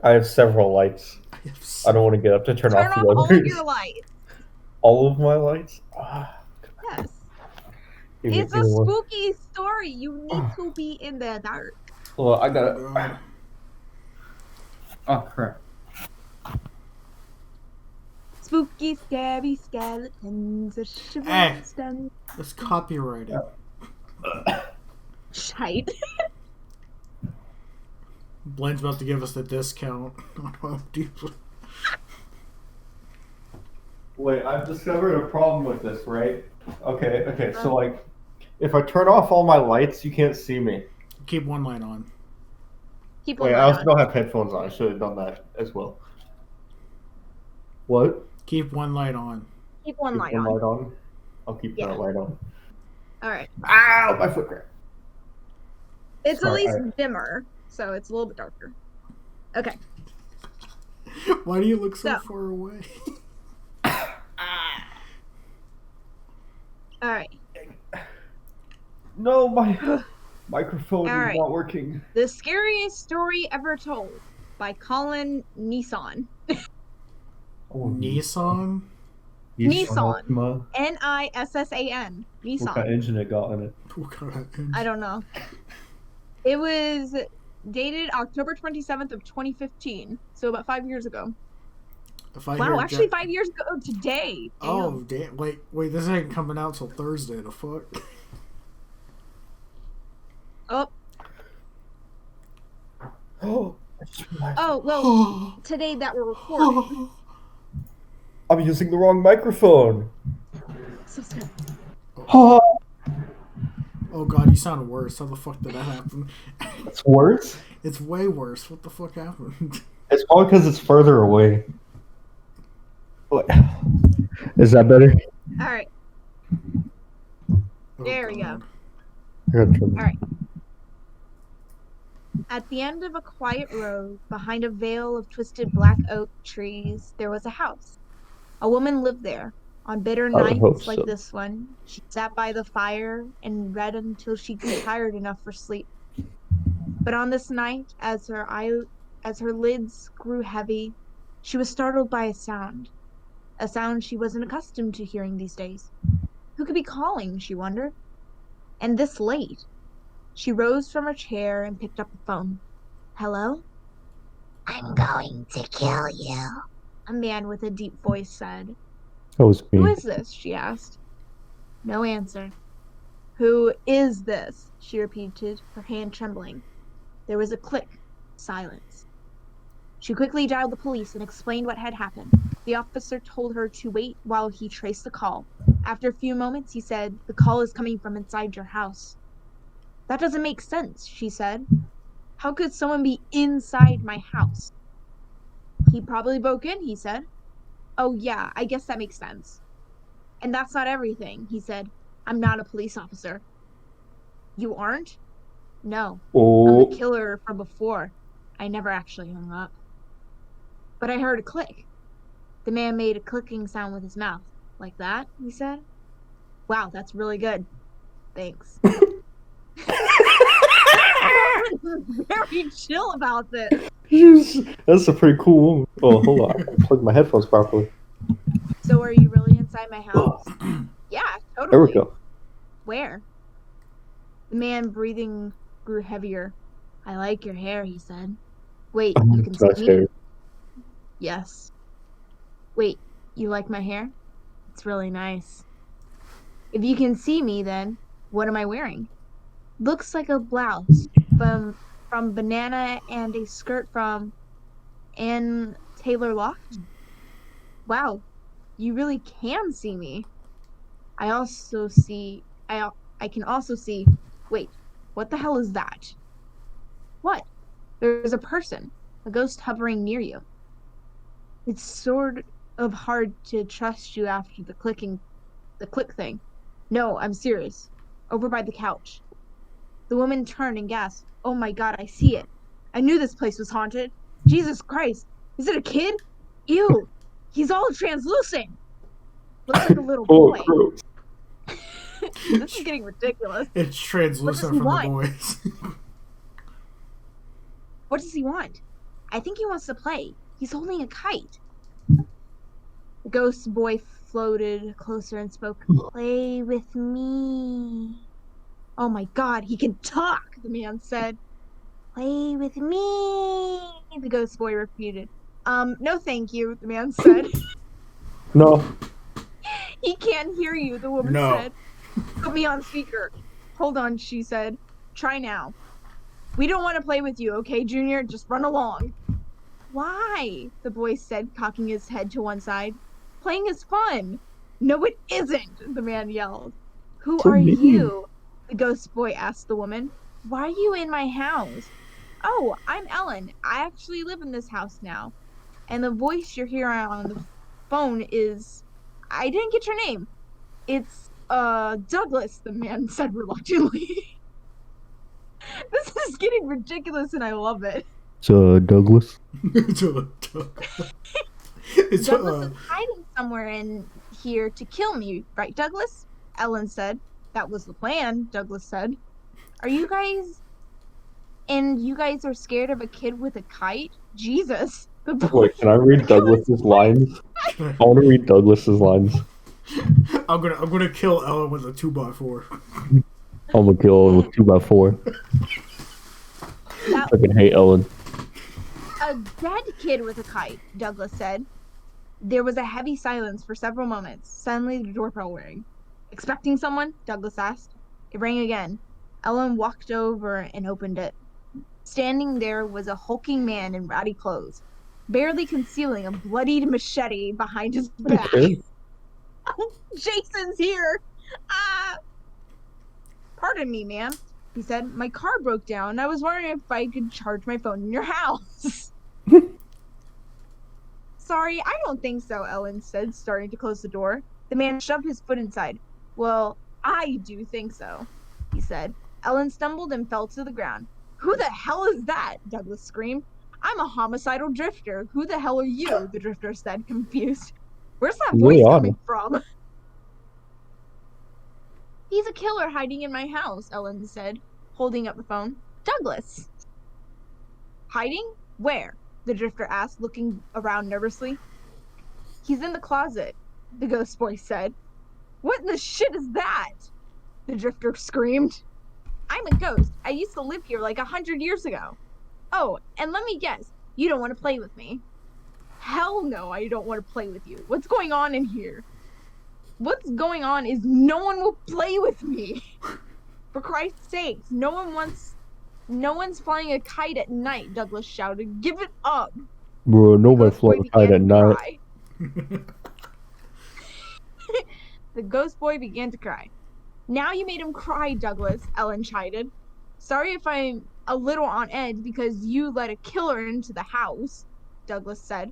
I have several lights. I don't want to get up to turn off the all of your lights. All of my lights? Yes. It's a spooky story. You need to be in the dark. Well, I got it. Oh, crap. Spooky, scary skeletons. Hey, let's copyright it. Shite. Blaine's about to give us the discount on Home Depot. Wait, I've discovered a problem with this, right? Okay, so like, if I turn off all my lights, you can't see me. Keep one light on. Wait, I also don't have headphones on. I should have done that as well. What? Keep one light on. Keep one light on. I'll keep that light on. Alright. Ow! My foot cracked. It's at least dimmer, so it's a little bit darker. Okay. Why do you look so far away? Alright. No, my microphone is not working. The scariest story ever told by Colin Nissan. Nissan? Nissan. Nissan. Nissan. What kind of engine it got in it? I don't know. It was dated October 27th of 2015, so about 5 years ago. Wow, actually 5 years ago today. Damn. Oh, damn. Wait, this ain't coming out till Thursday. The fuck? Oh. Oh, well, today that we're recording. I'm using the wrong microphone. So sad. Oh, God, you sounded worse. How the fuck did that happen? it's worse? It's way worse. What the fuck happened? It's probably because it's further away. Is that better? All right. There we go. All right. At the end of a quiet road, behind a veil of twisted black oak trees, there was a house. A woman lived there. On bitter nights like this one, she sat by the fire and read until she grew tired enough for sleep. But on this night, as her lids grew heavy, she was startled by a sound she wasn't accustomed to hearing these days. Who could be calling, she wondered? And this late? She rose from her chair and picked up the phone. Hello? I'm going to kill you, a man with a deep voice said. That was me. Who is this? She asked. No answer. Who is this? She repeated, her hand trembling. There was a click. Silence. She quickly dialed the police and explained what had happened. The officer told her to wait while he traced the call. After a few moments, he said, "The call is coming from inside your house." That doesn't make sense, she said. How could someone be inside my house? He probably broke in, he said. Oh yeah, I guess that makes sense. And that's not everything, he said. I'm not a police officer. You aren't? No. I'm the killer from before. I never actually hung up. But I heard a click. The man made a clicking sound with his mouth. Like that, he said. Wow, that's really good. Thanks. Very chill about this. That's a pretty cool woman. Oh, hold on. I gotta plug my headphones properly. So are you really inside my house? Yeah, totally. There we go. Where? The man breathing grew heavier. I like your hair, he said. Wait, you can see me? Hair. Yes. Wait, you like my hair? It's really nice. If you can see me, then what am I wearing? Looks like a blouse from Banana and a skirt from Ann Taylor Loft. Wow, you really can see me. I can also see. Wait, what the hell is that? What? There's a person, a ghost hovering near you. It's sort of hard to trust you after the click thing. No, I'm serious. Over by the couch. The woman turned and gasped. Oh my god, I see it. I knew this place was haunted. Jesus Christ. Is it a kid? Ew. He's all translucent. Looks like a little boy. This is getting ridiculous. It's translucent from the boys. What does he want? I think he wants to play. He's holding a kite. The ghost boy floated closer and spoke. Play with me. Oh my god, he can talk, the man said. Play with me, the ghost boy repeated. No thank you, the man said. No. He can't hear you, the woman said. Put me on speaker. Hold on, she said. Try now. We don't want to play with you, okay, Junior? Just run along. Why? The boy said, cocking his head to one side. Playing is fun. No, it isn't, the man yelled. Who are you? The ghost boy asked the woman. Why are you in my house? Oh, I'm Ellen. I actually live in this house now. And the voice you're hearing on the phone is... I didn't get your name. It's, Douglas, the man said reluctantly. This is getting ridiculous and I love it. Douglas? Douglas is hiding somewhere in here to kill me, right, Douglas? Ellen said. That was the plan, Douglas said. Are you guys... And you guys are scared of a kid with a kite? Jesus. Wait, can I read Douglas's lines? I want to read Douglas's lines. I'm gonna kill Ellen with a 2x4. I'm gonna kill Ellen with 2x4. I fucking hate Ellen. A dead kid with a kite, Douglas said. There was a heavy silence for several moments. Suddenly, the doorbell rang. Expecting someone? Douglas asked. It rang again. Ellen walked over and opened it. Standing there was a hulking man in ratty clothes, barely concealing a bloodied machete behind his back. Okay. Jason's here! Ah! Pardon me, ma'am, he said. My car broke down, and I was wondering if I could charge my phone in your house. Sorry, I don't think so, Ellen said, starting to close the door. The man shoved his foot inside. Well, I do think so, he said. Ellen stumbled and fell to the ground. Who the hell is that? Douglas screamed. I'm a homicidal drifter. Who the hell are you? The drifter said, confused. Where's that voice coming from? He's a killer hiding in my house, Ellen said, holding up the phone. Douglas. Hiding? Where? The drifter asked, looking around nervously. He's in the closet, the ghost voice said. What in the shit is that? The drifter screamed. I'm a ghost. I used to live here like 100 years ago. Oh, and let me guess, you don't want to play with me. Hell no, I don't want to play with you. What's going on in here? What's going on is no one will play with me. For Christ's sakes, no one's flying a kite at night, Douglas shouted. Give it up. Bro, nobody flying a kite at night. The ghost boy began to cry. Now you made him cry, Douglas, Ellen chided. Sorry if I'm a little on edge because you let a killer into the house, Douglas said.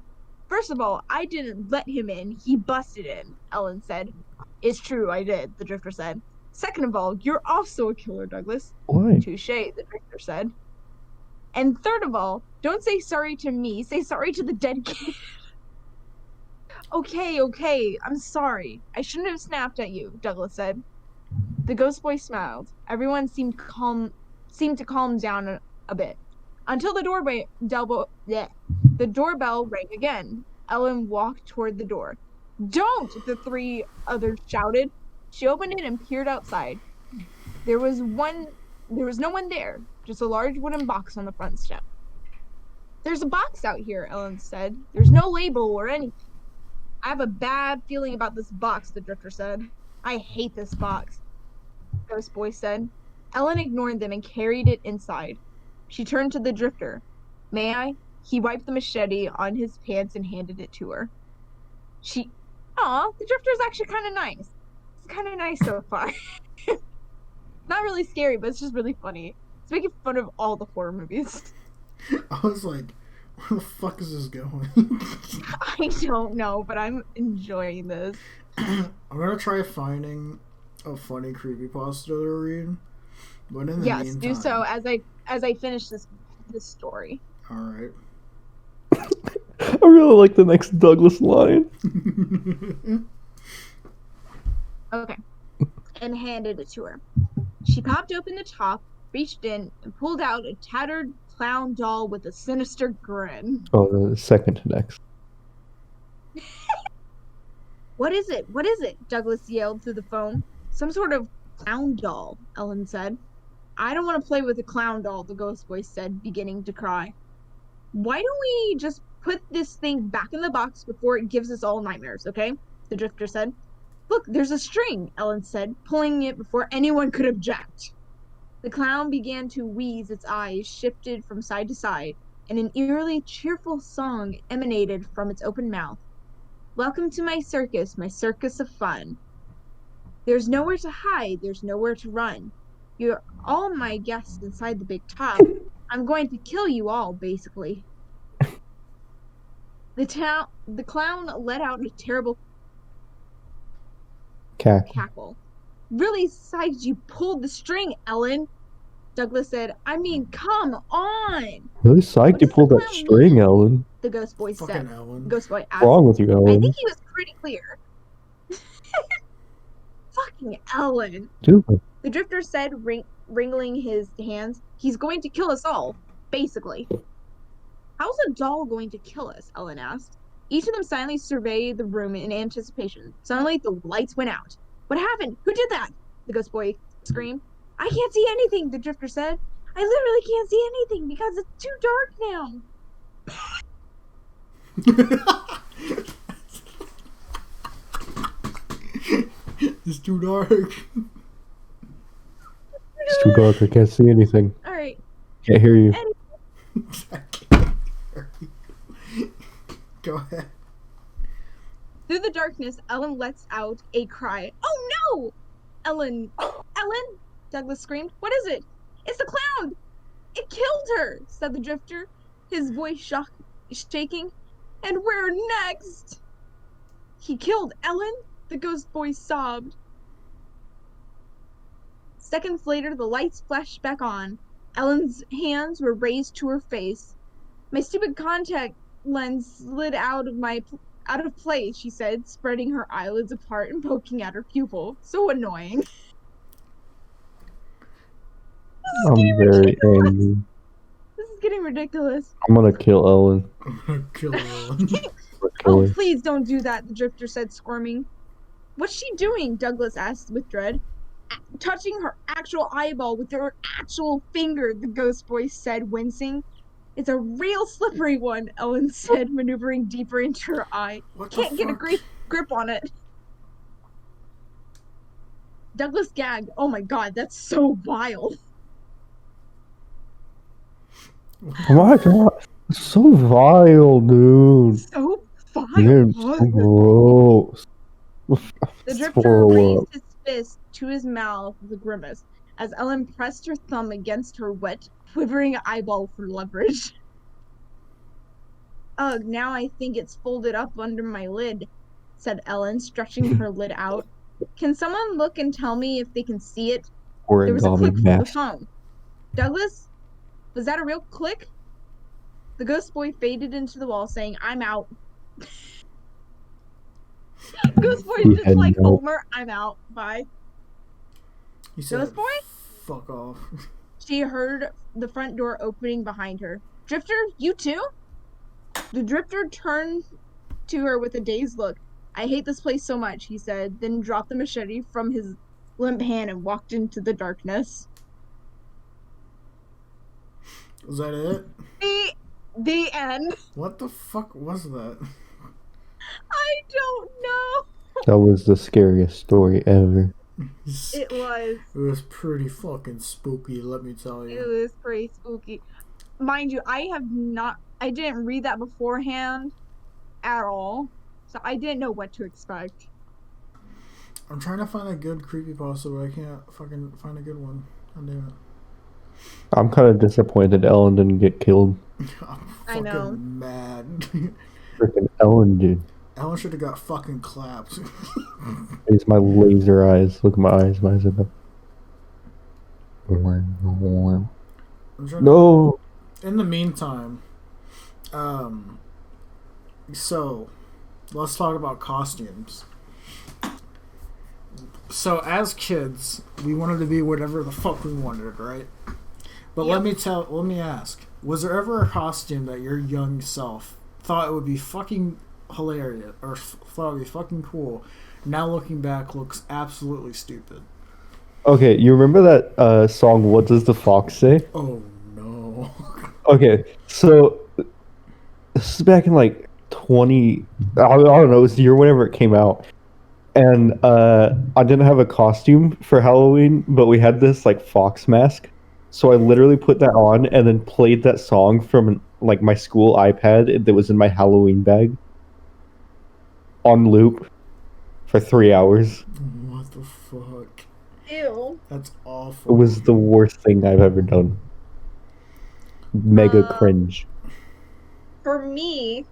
First of all, I didn't let him in. He busted in, Ellen said. It's true, I did, the drifter said. Second of all, you're also a killer, Douglas. Why? Touché, the drifter said. And third of all, don't say sorry to me. Say sorry to the dead kid. Okay, I'm sorry. I shouldn't have snapped at you, Douglas said. The ghost boy smiled. Everyone seemed to calm down a bit. Until the doorbell rang again. Ellen walked toward the door. Don't! The three others shouted. She opened it and peered outside. There was no one there, just a large wooden box on the front step. There's a box out here, Ellen said. There's no label or anything. I have a bad feeling about this box, the drifter said. I hate this box, Ghost Boy said. Ellen ignored them and carried it inside. She turned to the drifter. May I? He wiped the machete on his pants and handed it to her. The drifter's actually kind of nice. It's kind of nice so far. Not really scary, but it's just really funny. It's making fun of all the horror movies. I was like, where the fuck is this going? I don't know, but I'm enjoying this. I'm gonna try finding a funny creepypasta to read. But in the meantime, do so as I finish this story. Alright. I really like the next Douglas line. Okay. And handed it to her. She popped open the top, reached in, and pulled out a tattered clown doll with a sinister grin. Oh, the second to next. What is it? What is it? Douglas yelled through the phone. Some sort of clown doll, Ellen said. I don't want to play with a clown doll, the ghost voice said, beginning to cry. Why don't we just put this thing back in the box before it gives us all nightmares, okay? The drifter said. Look, there's a string, Ellen said, pulling it before anyone could object. The clown began to wheeze, its eyes shifted from side to side, and an eerily cheerful song emanated from its open mouth. Welcome to my circus of fun. There's nowhere to hide, there's nowhere to run. You're all my guests inside the big top. I'm going to kill you all, basically. The clown let out a terrible cackle. Really psyched you pulled the string, Ellen. Douglas said, I mean, come on. Really psyched you pulled that string, Ellen. The ghost boy said. Ellen. Ghost boy asked. What's wrong with you, Ellen? I think he was pretty clear. Fucking Ellen. Dude. The drifter said, wringing his hands, he's going to kill us all, basically. How's a doll going to kill us? Ellen asked. Each of them silently surveyed the room in anticipation. Suddenly, the lights went out. What happened? Who did that? The ghost boy screamed. I can't see anything, the drifter said. I literally can't see anything because it's too dark now. It's too dark. It's too dark. I can't see anything. All right. Can't hear you. I can't hear you. Go ahead. Through the darkness, Ellen lets out a cry. Oh no! Ellen! Douglas screamed. What is it? It's the clown! It killed her, said the drifter, his voice shaking. And where next? He killed Ellen? The ghost boy sobbed. Seconds later, the lights flashed back on. Ellen's hands were raised to her face. My stupid contact lens slid out of place, she said, spreading her eyelids apart and poking at her pupil. So annoying. I'm very angry. This is getting ridiculous. I'm gonna kill Ellen. I'm gonna kill Ellen. Oh, please don't do that, the drifter said, squirming. What's she doing? Douglas asked with dread. Touching her actual eyeball with her actual finger, the ghost boy said, wincing. It's a real slippery one, Ellen said, maneuvering deeper into her eye. Can't get a grip on it. Douglas gagged. Oh my god, that's so vile. Oh my god. It's so vile, dude. So vile. Dude, so gross. The drifter raised his fist to his mouth with a grimace as Ellen pressed her thumb against her wet, quivering eyeball for leverage. Ugh, now I think it's folded up under my lid, said Ellen, stretching her lid out. Can someone look and tell me if they can see it? There was a click from the phone. Douglas? Was that a real click? The ghost boy faded into the wall, saying, I'm out. Ghost boy just like Homer, I'm out. Bye. He said, Ghost boy? Fuck off. She heard the front door opening behind her. Drifter, you too? The drifter turned to her with a dazed look. I hate this place so much, he said, then dropped the machete from his limp hand and walked into the darkness. Was that it? The end. What the fuck was that? I don't know. That was the scariest story ever. It was. It was pretty fucking spooky, let me tell you. It was pretty spooky. Mind you, I didn't read that beforehand at all. So I didn't know what to expect. I'm trying to find a good creepypasta, but I can't fucking find a good one. God damn it. I'm kind of disappointed Ellen didn't get killed. I know. Mad. Freaking Ellen, dude. Ellen should have got fucking clapped. These my laser eyes. Look at my eyes. My eyes are the... No. In the meantime, so let's talk about costumes. So as kids, we wanted to be whatever the fuck we wanted, right? But yep. let me ask, was there ever a costume that your young self thought it would be fucking hilarious or thought it would be fucking cool? Now looking back, looks absolutely stupid. Okay, you remember that song, What Does the Fox Say? Oh, no. Okay, so this is back in like 20... I don't know, it was the year whenever it came out. And I didn't have a costume for Halloween, but we had this like fox mask. So I literally put that on and then played that song from like my school iPad that was in my Halloween bag on loop for 3 hours. What the fuck? Ew. That's awful. It was the worst thing I've ever done. Mega cringe. For me,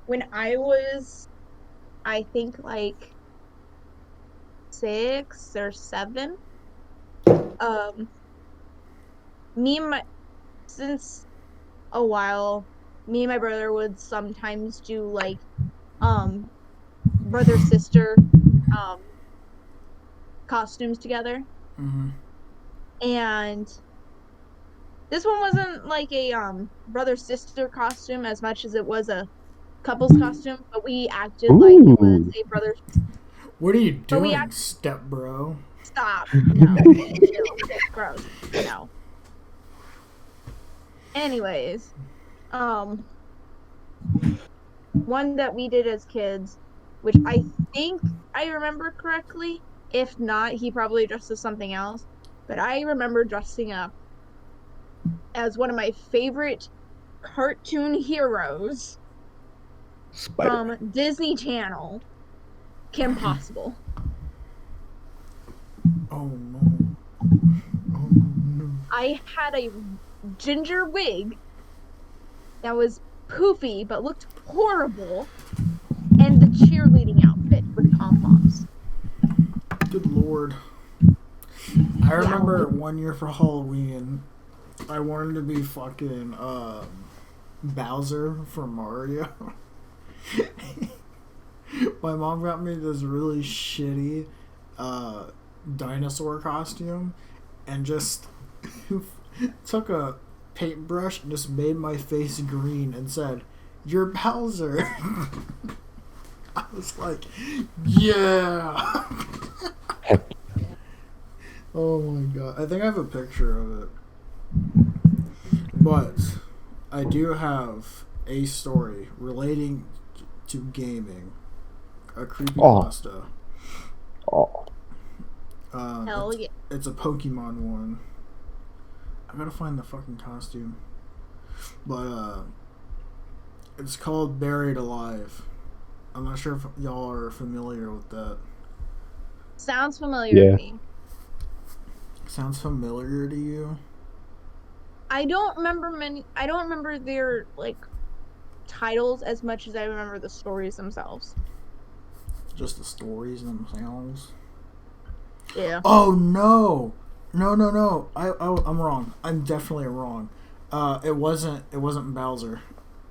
when I was, I think like 6 or 7, since a while, me and my brother would sometimes do like, brother sister, costumes together. Mm-hmm. And this one wasn't like a brother sister costume as much as it was a couple's costume, but we acted like it was a brother. What are you doing, step bro? Stop. No. Gross. No. Anyways, one that we did as kids which I think I remember correctly. If not, he probably dressed as something else. But I remember dressing up as one of my favorite cartoon heroes from Disney Channel, Kim Possible. Oh no. Oh no. I had a ginger wig that was poofy but looked horrible, and the cheerleading outfit with pom-poms. Good lord. I remember one year for Halloween, I wanted to be fucking Bowser from Mario. My mom got me this really shitty dinosaur costume and just took a paintbrush and just made my face green and said, "You're Bowser." I was like, yeah. Oh my god. I think I have a picture of it. But I do have a story relating to gaming. A creepypasta. Oh. Hell yeah. It's a Pokemon one. I gotta find the fucking costume. But it's called Buried Alive. I'm not sure if y'all are familiar with that. Sounds familiar to me. Sounds familiar to you? I don't remember their like titles as much as I remember the stories themselves. Just the stories themselves? Yeah. Oh no! No. I'm wrong. I'm definitely wrong. It wasn't Bowser.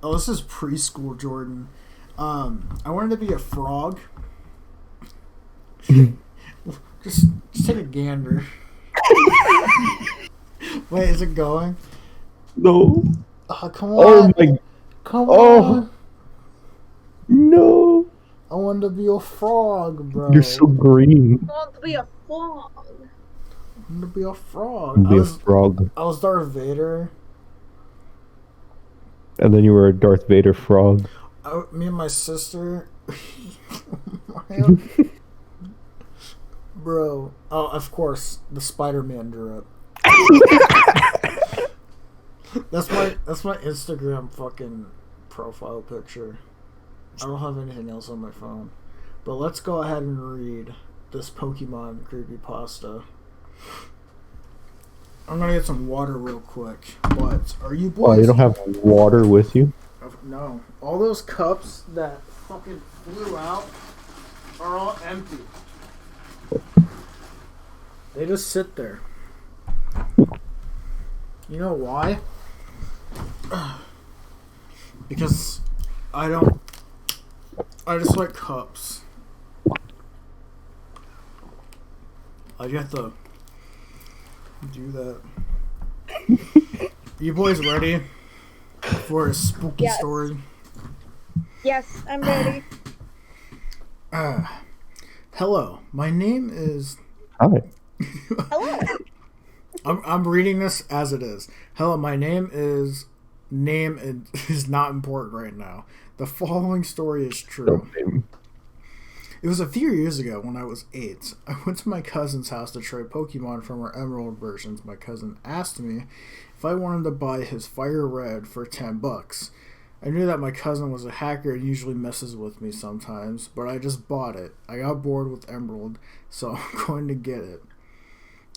Oh, this is preschool Jordan. I wanted to be a frog. just take a gander. Wait, is it going? No. Come on. Come on. No. I wanted to be a frog, bro. You're so green. I want to be a frog. I wanted to be a frog. Be a frog. I was Darth Vader. And then you were a Darth Vader frog. Me and my sister. Bro. Oh, of course, the Spider-Man drip. That's my Instagram fucking profile picture. I don't have anything else on my phone. But let's go ahead and read this Pokemon creepypasta. I'm gonna get some water real quick. But are you boys? Oh, you don't have water with you? No. All those cups that fucking flew out are all empty. They just sit there. You know why? Because I just like cups. I have to do that. You boys ready for a spooky story? Yes, I'm ready. Hello, my name is... Hi. Hello. I'm reading this as it is. Hello, my name is... Name is not important right now. The following story is true. It was a few years ago when I was 8. I went to my cousin's house to try Pokemon from our Emerald versions. My cousin asked me if I wanted to buy his Fire Red for $10. I knew that my cousin was a hacker and usually messes with me sometimes, but I just bought it. I got bored with Emerald, so I'm going to get it.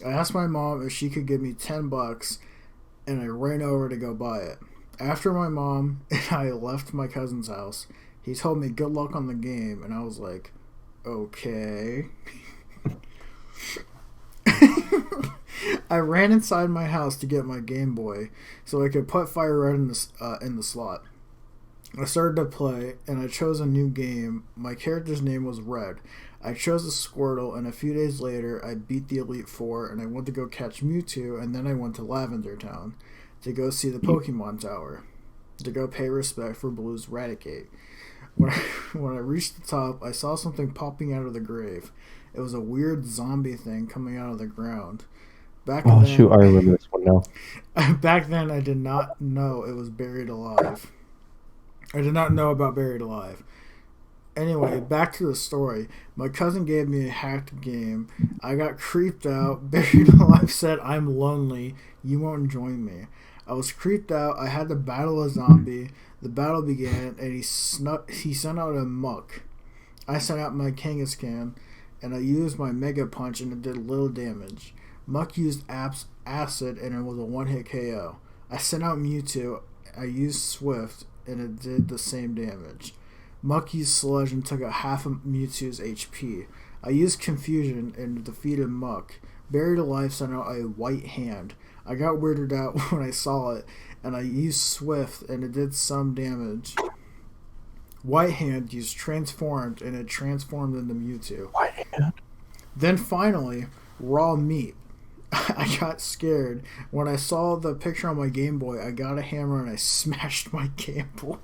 I asked my mom if she could give me $10, and I ran over to go buy it. After my mom and I left my cousin's house, he told me good luck on the game, and I was like, okay. I ran inside my house to get my Game Boy so I could put Fire Red in the slot. I started to play, and I chose a new game. My character's name was Red. I chose a Squirtle, and a few days later, I beat the Elite Four, and I went to go catch Mewtwo, and then I went to Lavender Town to go see the Pokemon Tower, to go pay respect for Blue's Raticate. When I reached the top, I saw something popping out of the grave. It was a weird zombie thing coming out of the ground. Shoot, I remember this one now. Back then, I did not know it was Buried Alive. I did not know about Buried Alive. Anyway, back to the story. My cousin gave me a hacked game. I got creeped out. Buried Alive said, I'm lonely. You won't join me. I was creeped out. I had to battle a zombie. The battle began, and he sent out a muck. I sent out my Kangaskhan, and I used my Mega Punch, and it did little damage. Muck used acid, and it was a one-hit KO. I sent out Mewtwo. I used Swift, and it did the same damage. Muck used Sludge and took out half of Mewtwo's HP. I used Confusion and defeated Muck. Buried Alive sent out a white hand. I got weirded out when I saw it, and I used Swift, and it did some damage. White Hand used Transformed, and it transformed into Mewtwo. White Hand. Then finally, Raw Meat. I got scared. When I saw the picture on my Game Boy, I got a hammer and I smashed my Game Boy.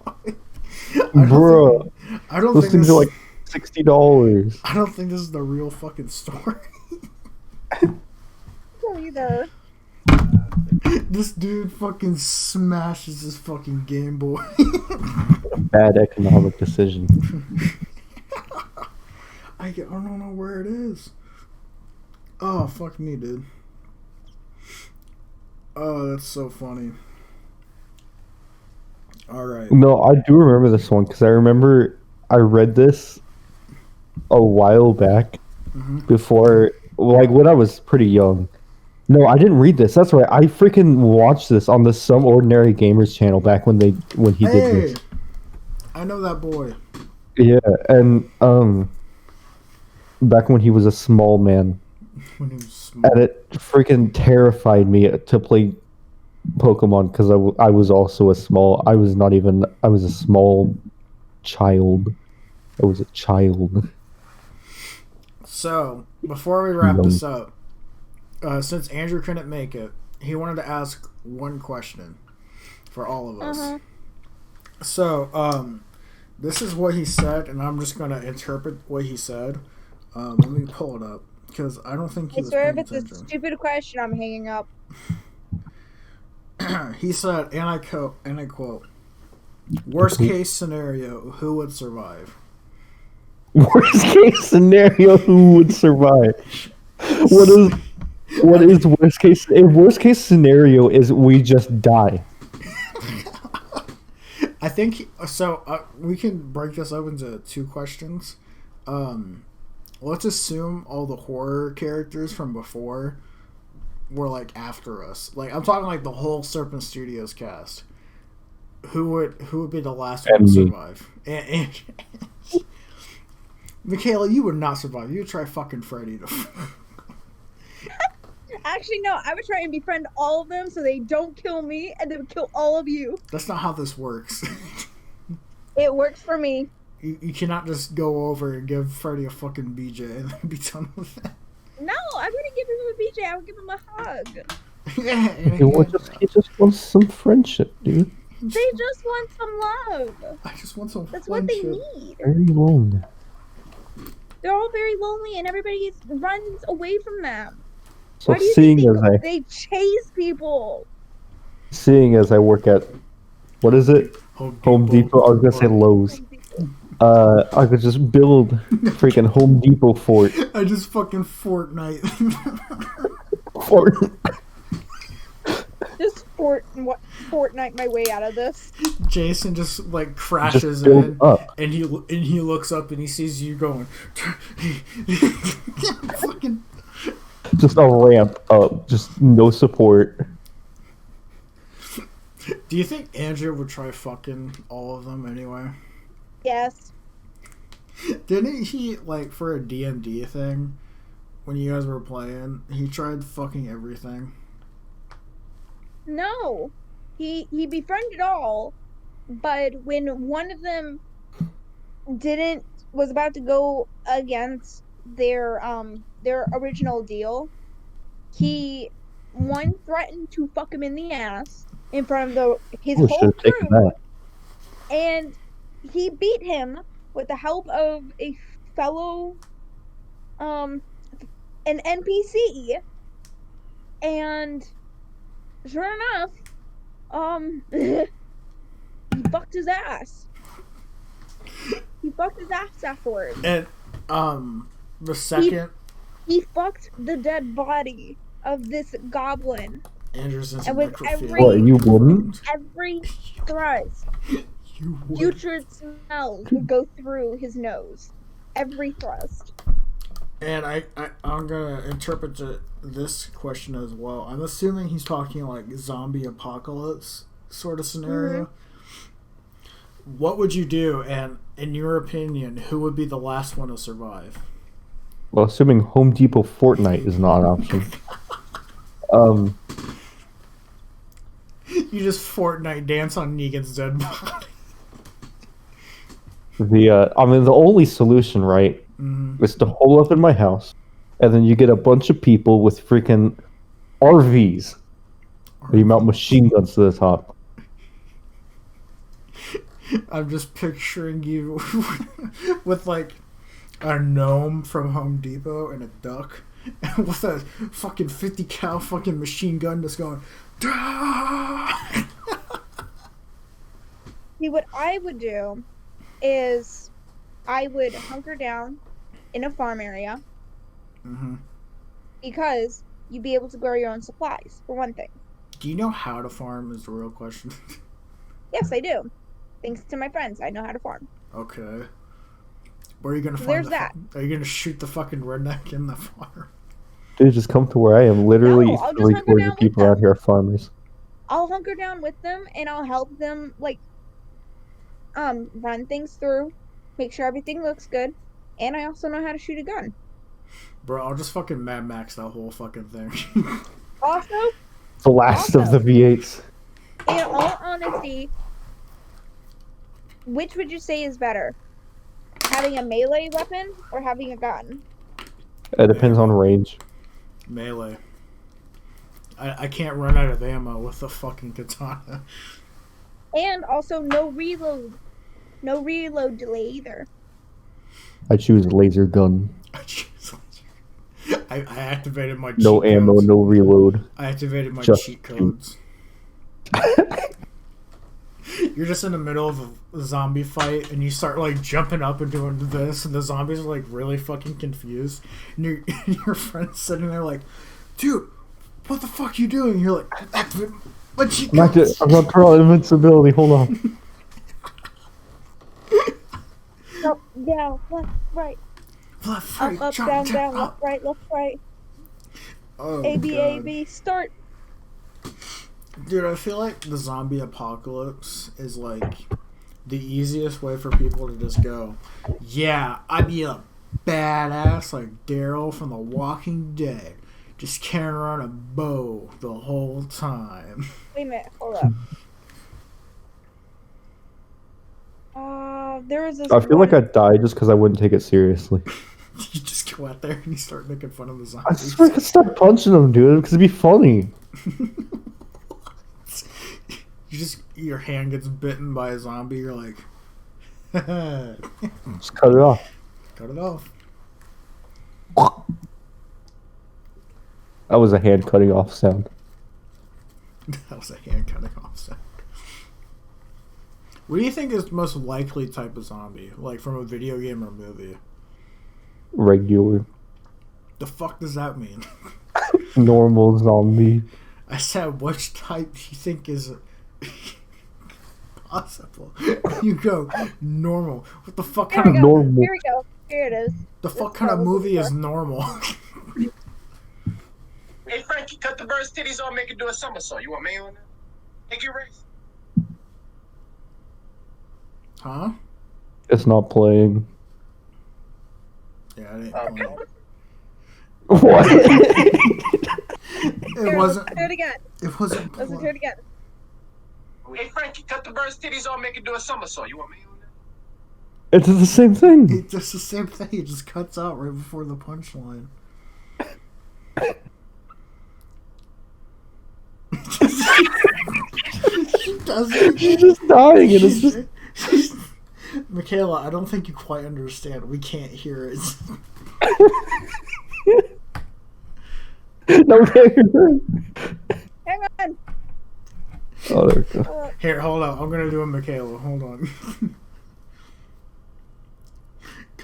Bro, I don't those think things this, are like $60. I don't think this is the real fucking story. Don't either. This dude fucking smashes his fucking Game Boy. A bad economic decision. I don't know where it is. Oh, fuck me, dude. Oh, that's so funny. Alright. No, I do remember this one because I remember I read this a while back before, like when I was pretty young. No, I didn't read this. That's right. I freaking watched this on the Some Ordinary Gamers channel back when he did this. I know that boy. Yeah, and back when he was a small man. When he was small. And it freaking terrified me to play Pokemon because I was also a small. I was a small child. I was a child. So, before we wrap this up, since Andrew couldn't make it, he wanted to ask one question for all of us. So, this is what he said, and I'm just going to interpret what he said. Let me pull it up, because I don't think he was paying attention. If it's a stupid question, I'm hanging up. He said, and I quote, worst case scenario, who would survive? Worst case scenario, who would survive? What is worst case? Worst case scenario is we just die. I think so. We can break this up into two questions. Let's assume all the horror characters from before were like after us. Like I'm talking like the whole Serpent Studios cast. Who would be the last one to survive? And Makayla, you would not survive. You would try fucking Freddy to. Actually, no. I would try and befriend all of them so they don't kill me, and they would kill all of you. That's not how this works. It works for me. You cannot just go over and give Freddy a fucking BJ and then be done with it. No, I wouldn't give him a BJ. I would give him a hug. Yeah, he just wants some friendship, dude. They just want some love. I just want some. That's friendship. what they need. Very lonely. They're all very lonely, and everybody runs away from them. So Why do you seeing think as they chase people? Seeing as I work at, what is it? Home Depot. I was gonna say Lowe's. I could just build freaking Home Depot fort. I just fucking Fortnite. Just Fortnite my way out of this. Jason just like crashes just in, up. and he looks up and he sees you going. Fucking. Just a ramp up, just no support. Do you think Andrew would try fucking all of them anyway? Yes. Didn't he, like, for a D&D thing, when you guys were playing, he tried fucking everything? No. He befriended all, but when one of them was about to go against their original deal, he threatened to fuck him in the ass in front of his whole crew, and he beat him with the help of a fellow an NPC, and sure enough, he fucked his ass. He fucked his ass afterwards. And the second he fucked the dead body of this goblin. Andrew's and with what, you wouldn't? every thrust, you would. putrid smells would go through his nose. Every thrust. And I'm gonna interpret this question as well. I'm assuming he's talking like zombie apocalypse sort of scenario. Mm-hmm. What would you do? And in your opinion, who would be the last one to survive? Well, assuming Home Depot Fortnite is not an option. You just Fortnite dance on Negan's dead body. The only solution, right, is to hole up in my house, and then you get a bunch of people with freaking RVs. Where you mount machine guns to the top. I'm just picturing you with like a gnome from Home Depot and a duck, and with a fucking 50 cal fucking machine gun just going. See, what I would do is I would hunker down in a farm area because you'd be able to grow your own supplies, for one thing. Do you know how to farm is the real question? Yes, I do. Thanks to my friends, I know how to farm. Okay. Where are you going to find There's that. Are you going to shoot the fucking redneck in the farm? Dude, just come to where I am. Literally, No, 3/4 of people out here are farmers. I'll hunker down with them, and I'll help them, like, run things through, make sure everything looks good, and I also know how to shoot a gun. Bro, I'll just fucking Mad Max that whole fucking thing. Also, The last of the V8s. in all honesty, which would you say is better? Having a melee weapon or having a gun? It depends on range. Melee. I can't run out of ammo with the fucking katana. And also no reload. No reload delay either. I choose laser gun. I activated my cheat No ammo, codes. no reload. I activated my Just cheat codes. You're just in the middle of a zombie fight, and you start like jumping up and doing this, and the zombies are like really fucking confused. And your friend's sitting there like, "Dude, what the fuck are you doing?" And you're like, "Activate my cheat codes." I'm not throwing invincibility. Hold on. Up, down, left, right. Left, right, Up, jump, down, jump, down, up. left, right. Oh, A, B, God. A, B, start. Dude, I feel like the zombie apocalypse is like the easiest way for people to just go, yeah, I'd be a badass like Daryl from The Walking Dead, just carrying around a bow the whole time. Wait a minute, hold up. There was this I feel like I'd die just because I wouldn't take it seriously. You just go out there and you start making fun of the I zombies. just freaking start punching them, dude, because it'd be funny. Your hand gets bitten by a zombie, you're like, Just cut it off. cut it off. That was a hand cutting off sound. That was a hand cutting off sound. What do you think is the most likely type of zombie? Like from a video game or movie? Regular. The fuck does that mean? Normal zombie. I said, which type do you think is possible? You go, normal. What the fuck Here kind we of go. normal. Here we go. Here it is. the fuck kind of movie is normal? Hey, Frankie, cut the bird's titties off, make it do a somersault. You want me on that? Take your race. Huh? It's not playing. Yeah, I didn't. Okay. What? It wasn't. Do it again. It wasn't. Let's do it again. Hey, Frankie, cut the bird's titties off, make it do a somersault. You want me on that? It's the same thing. It's just the same thing. It just cuts out right before the punchline. She doesn't. She's just dying, and it's just. Makayla, I don't think you quite understand. We can't hear it. No, Hang on. oh, there we go. Here, hold on. I'm gonna do a Makayla. Hold on.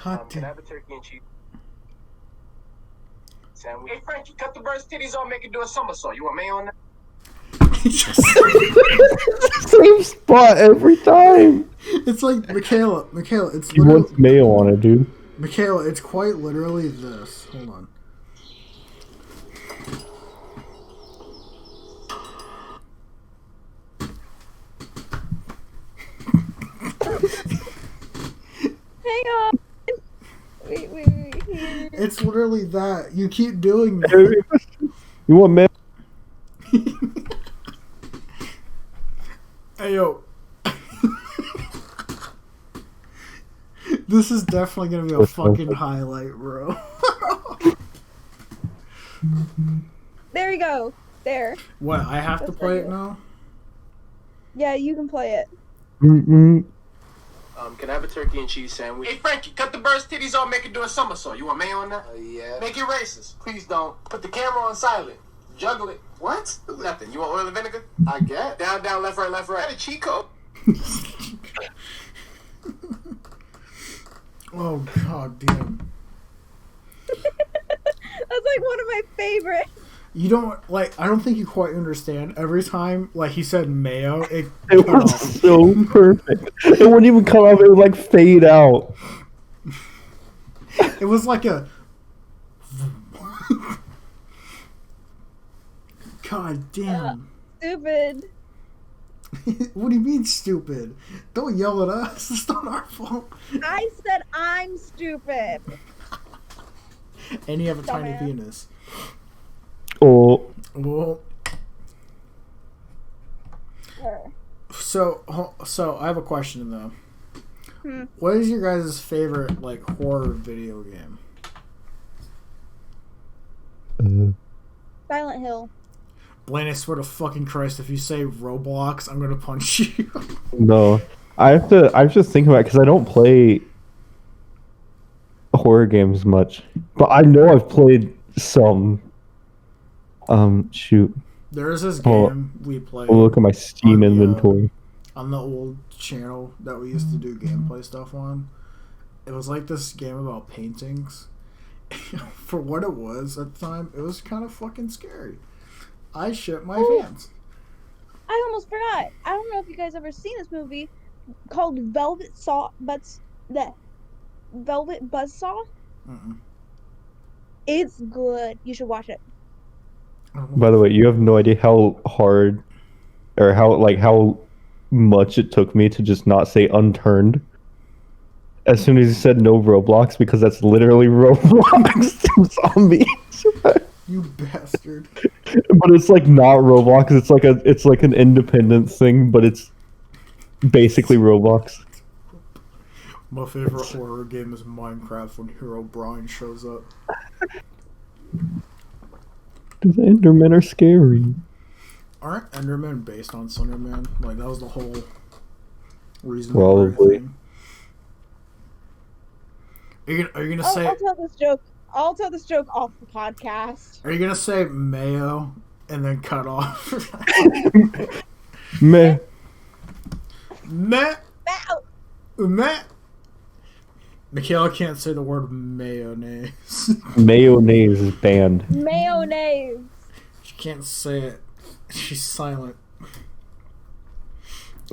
God Can I damn. have a turkey and cheese sandwich? Hey, Frankie, cut the bird's titties off, make it do a somersault. You want mayo on that? Same spot every time. It's like Makayla, it's He literally wants mayo on it, dude. Makayla, it's quite literally this. Hold on. Hang on. Wait. Here. It's literally that. You keep doing that. You want mayo? Hey yo. This is definitely gonna be a fucking highlight, bro. There you go. There. What, I have to That's play it pretty now? Yeah, you can play it. Mm-mm. Can I have a turkey and cheese sandwich? Hey, Frankie, cut the bird's titties off, make it do a somersault. You want mayo on that? Yeah. Make it racist. Please don't. Put the camera on silent. Juggle it. What? Nothing. You want oil and vinegar? I get. Down, left, right. That a cheat code? Oh god damn. That's like one of my favorites. You don't I don't think you quite understand. Every time he said mayo, it It cut was off. so perfect. It wouldn't even cut off. It would fade out. It was like a God damn. Stupid. What do you mean stupid? Don't yell at us. It's not our fault. I said I'm stupid. And you have a tiny Dumbass. penis. Oh, Well, so I have a question though. What is your guys' favorite horror video game? Silent Hill. Blaine, I swear to fucking Christ, if you say Roblox, I'm gonna punch you. no. I have to think about it because I don't play horror games much. But I know I've played some. Shoot. There's this game we played I'll look at my Steam inventory. on the old channel that we used to do gameplay stuff on. It was like this game about paintings. For what it was at the time, it was kind of fucking scary. I shit my pants. I almost forgot. I don't know if you guys ever seen this movie called Velvet Buzzsaw. Mm-mm. It's good. You should watch it. By the way, you have no idea how hard or how much it took me to just not say unturned as soon as you said no Roblox, because that's literally Roblox to zombies. You bastard. But it's not Roblox. It's like an independent thing, but it's basically Roblox. My favorite horror game is Minecraft when Hero Brian shows up. Because Endermen are scary. Aren't Endermen based on Slenderman? That was the whole reason. Probably. Are you gonna say? I'll tell this joke. I'll tell this joke off the podcast. Are you gonna say mayo and then cut off? Meh. Meh. Ow! Meh. Makayla can't say the word mayonnaise. Mayonnaise is banned. Mayonnaise. She can't say it. She's silent.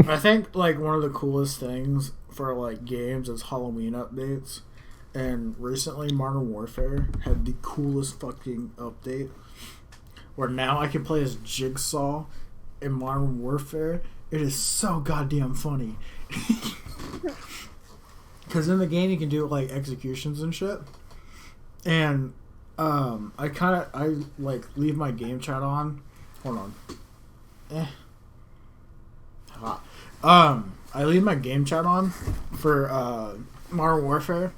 I think one of the coolest things for games is Halloween updates. And recently Modern Warfare had the coolest fucking update where now I can play as Jigsaw in Modern Warfare. It is so goddamn funny. Because in the game you can do executions and shit. And I leave my game chat on. Hold on. I leave my game chat on for Modern Warfare,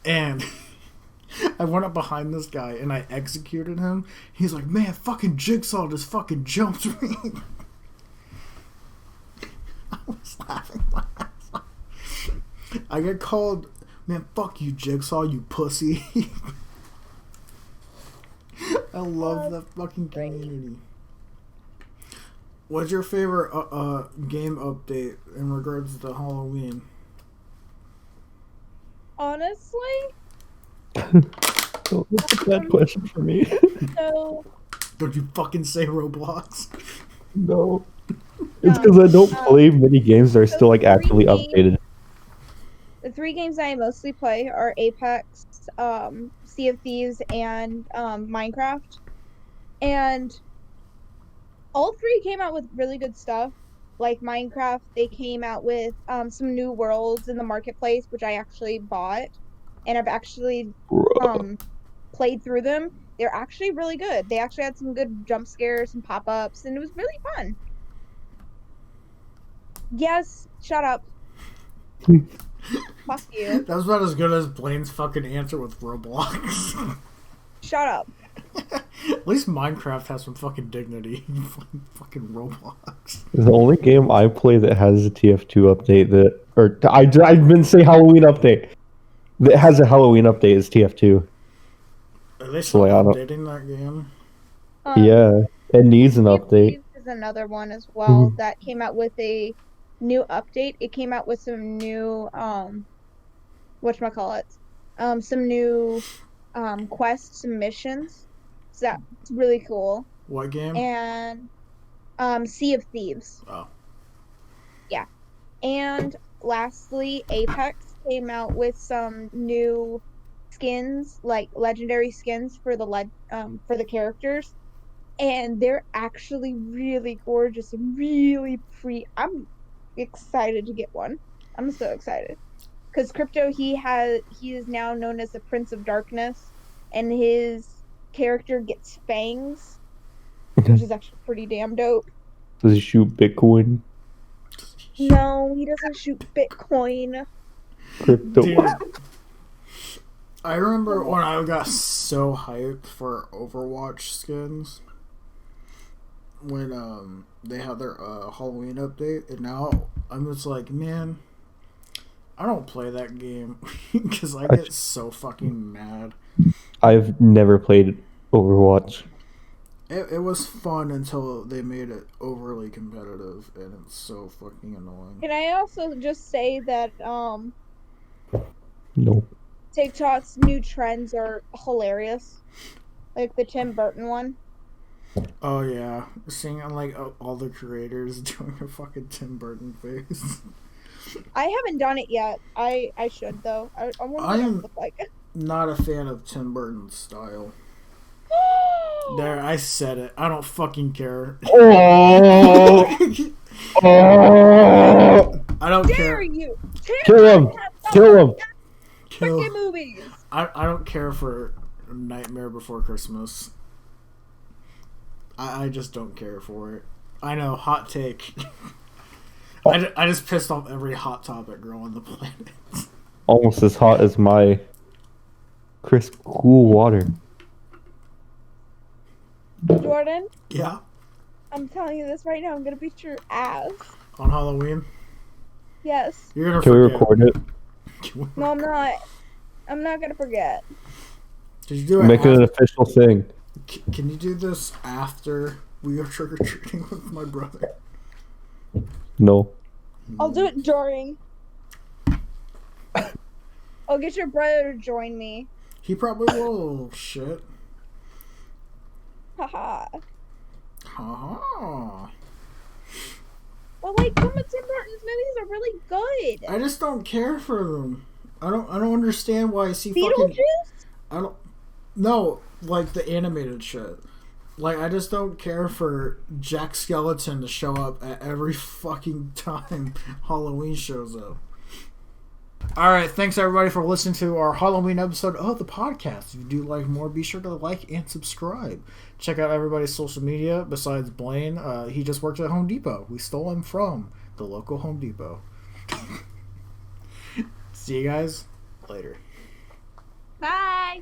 and I went up behind this guy and I executed him. He's like, "Man, fucking Jigsaw just fucking jumped me." I was laughing my ass off. I get called, "Man, fuck you, Jigsaw, you pussy." I love that fucking community. What's your favorite game update in regards to Halloween? Honestly, Oh, that's a bad question for me. so Don't you fucking say Roblox. No. It's because I don't play many games that are still like actually updated. The 3 games I mostly play are Apex, Sea of Thieves, and Minecraft. And all 3 came out with really good stuff. Like Minecraft, they came out with some new worlds in the marketplace, which I actually bought, and I've actually played through them. They're actually really good. They actually had some good jump scares, some pop-ups, and it was really fun. Yes, shut up. Fuck you. That was about as good as Blaine's fucking answer with Roblox. Shut up. At least Minecraft has some fucking dignity. Fucking Roblox. The only game I play that has a TF2 update I didn't say Halloween update. That has a Halloween update is TF2. Are they still updating that game? Yeah, it needs an update. Is another one as well that came out with a new update. It came out with some new whatchamacallit, some new quests and missions. So that's really cool. What game? And Sea of Thieves. Oh. Yeah. And lastly, Apex came out with some new skins, like legendary skins for the characters. And they're actually really gorgeous and really pretty. I'm excited to get one. I'm so excited. Because Crypto, he is now known as the Prince of Darkness, and his character gets fangs, which is actually pretty damn dope. Does he shoot Bitcoin? No, he doesn't shoot Bitcoin. Crypto. Dude, I remember when I got so hyped for Overwatch skins when they had their Halloween update, and now I'm just like, man, I don't play that game because I get so fucking mad. I've never played Overwatch. It was fun until they made it overly competitive, and it's so fucking annoying. Can I also just say that No. TikTok's new trends are hilarious, like the Tim Burton one. Oh yeah, seeing like all the creators doing a fucking Tim Burton face. I haven't done it yet. I should though. I wonder what it look like. Not a fan of Tim Burton's style. There, I said it. I don't fucking care. Oh! I don't Dare care. you? Kill him! Kill him! Freaking movies. I don't care for Nightmare Before Christmas. I just don't care for it. I know, hot take. I just pissed off every Hot Topic girl on the planet. Almost as hot as my crisp, cool water. Jordan? Yeah? I'm telling you this right now. I'm gonna beat your ass. On Halloween? Yes. You're gonna Can forget. we record it? No, I'm not. I'm not gonna forget. Did you do it? Make it an official thing. Can you do this after we go trick or treating with my brother? No. I'll do it during. I'll get your brother to join me. He probably will. Shit. Haha. Haha. Well, like, some of Tim Burton's movies are really good. I just don't care for them. I don't understand why I see fucking. Beetlejuice? I don't. No, like the animated shit. Like, I just don't care for Jack Skeleton to show up at every fucking time Halloween shows up. Alright, thanks everybody for listening to our Halloween episode of the podcast. If you do like more, be sure to like and subscribe. Check out everybody's social media besides Blaine. He just works at Home Depot. We stole him from the local Home Depot. See you guys later. Bye.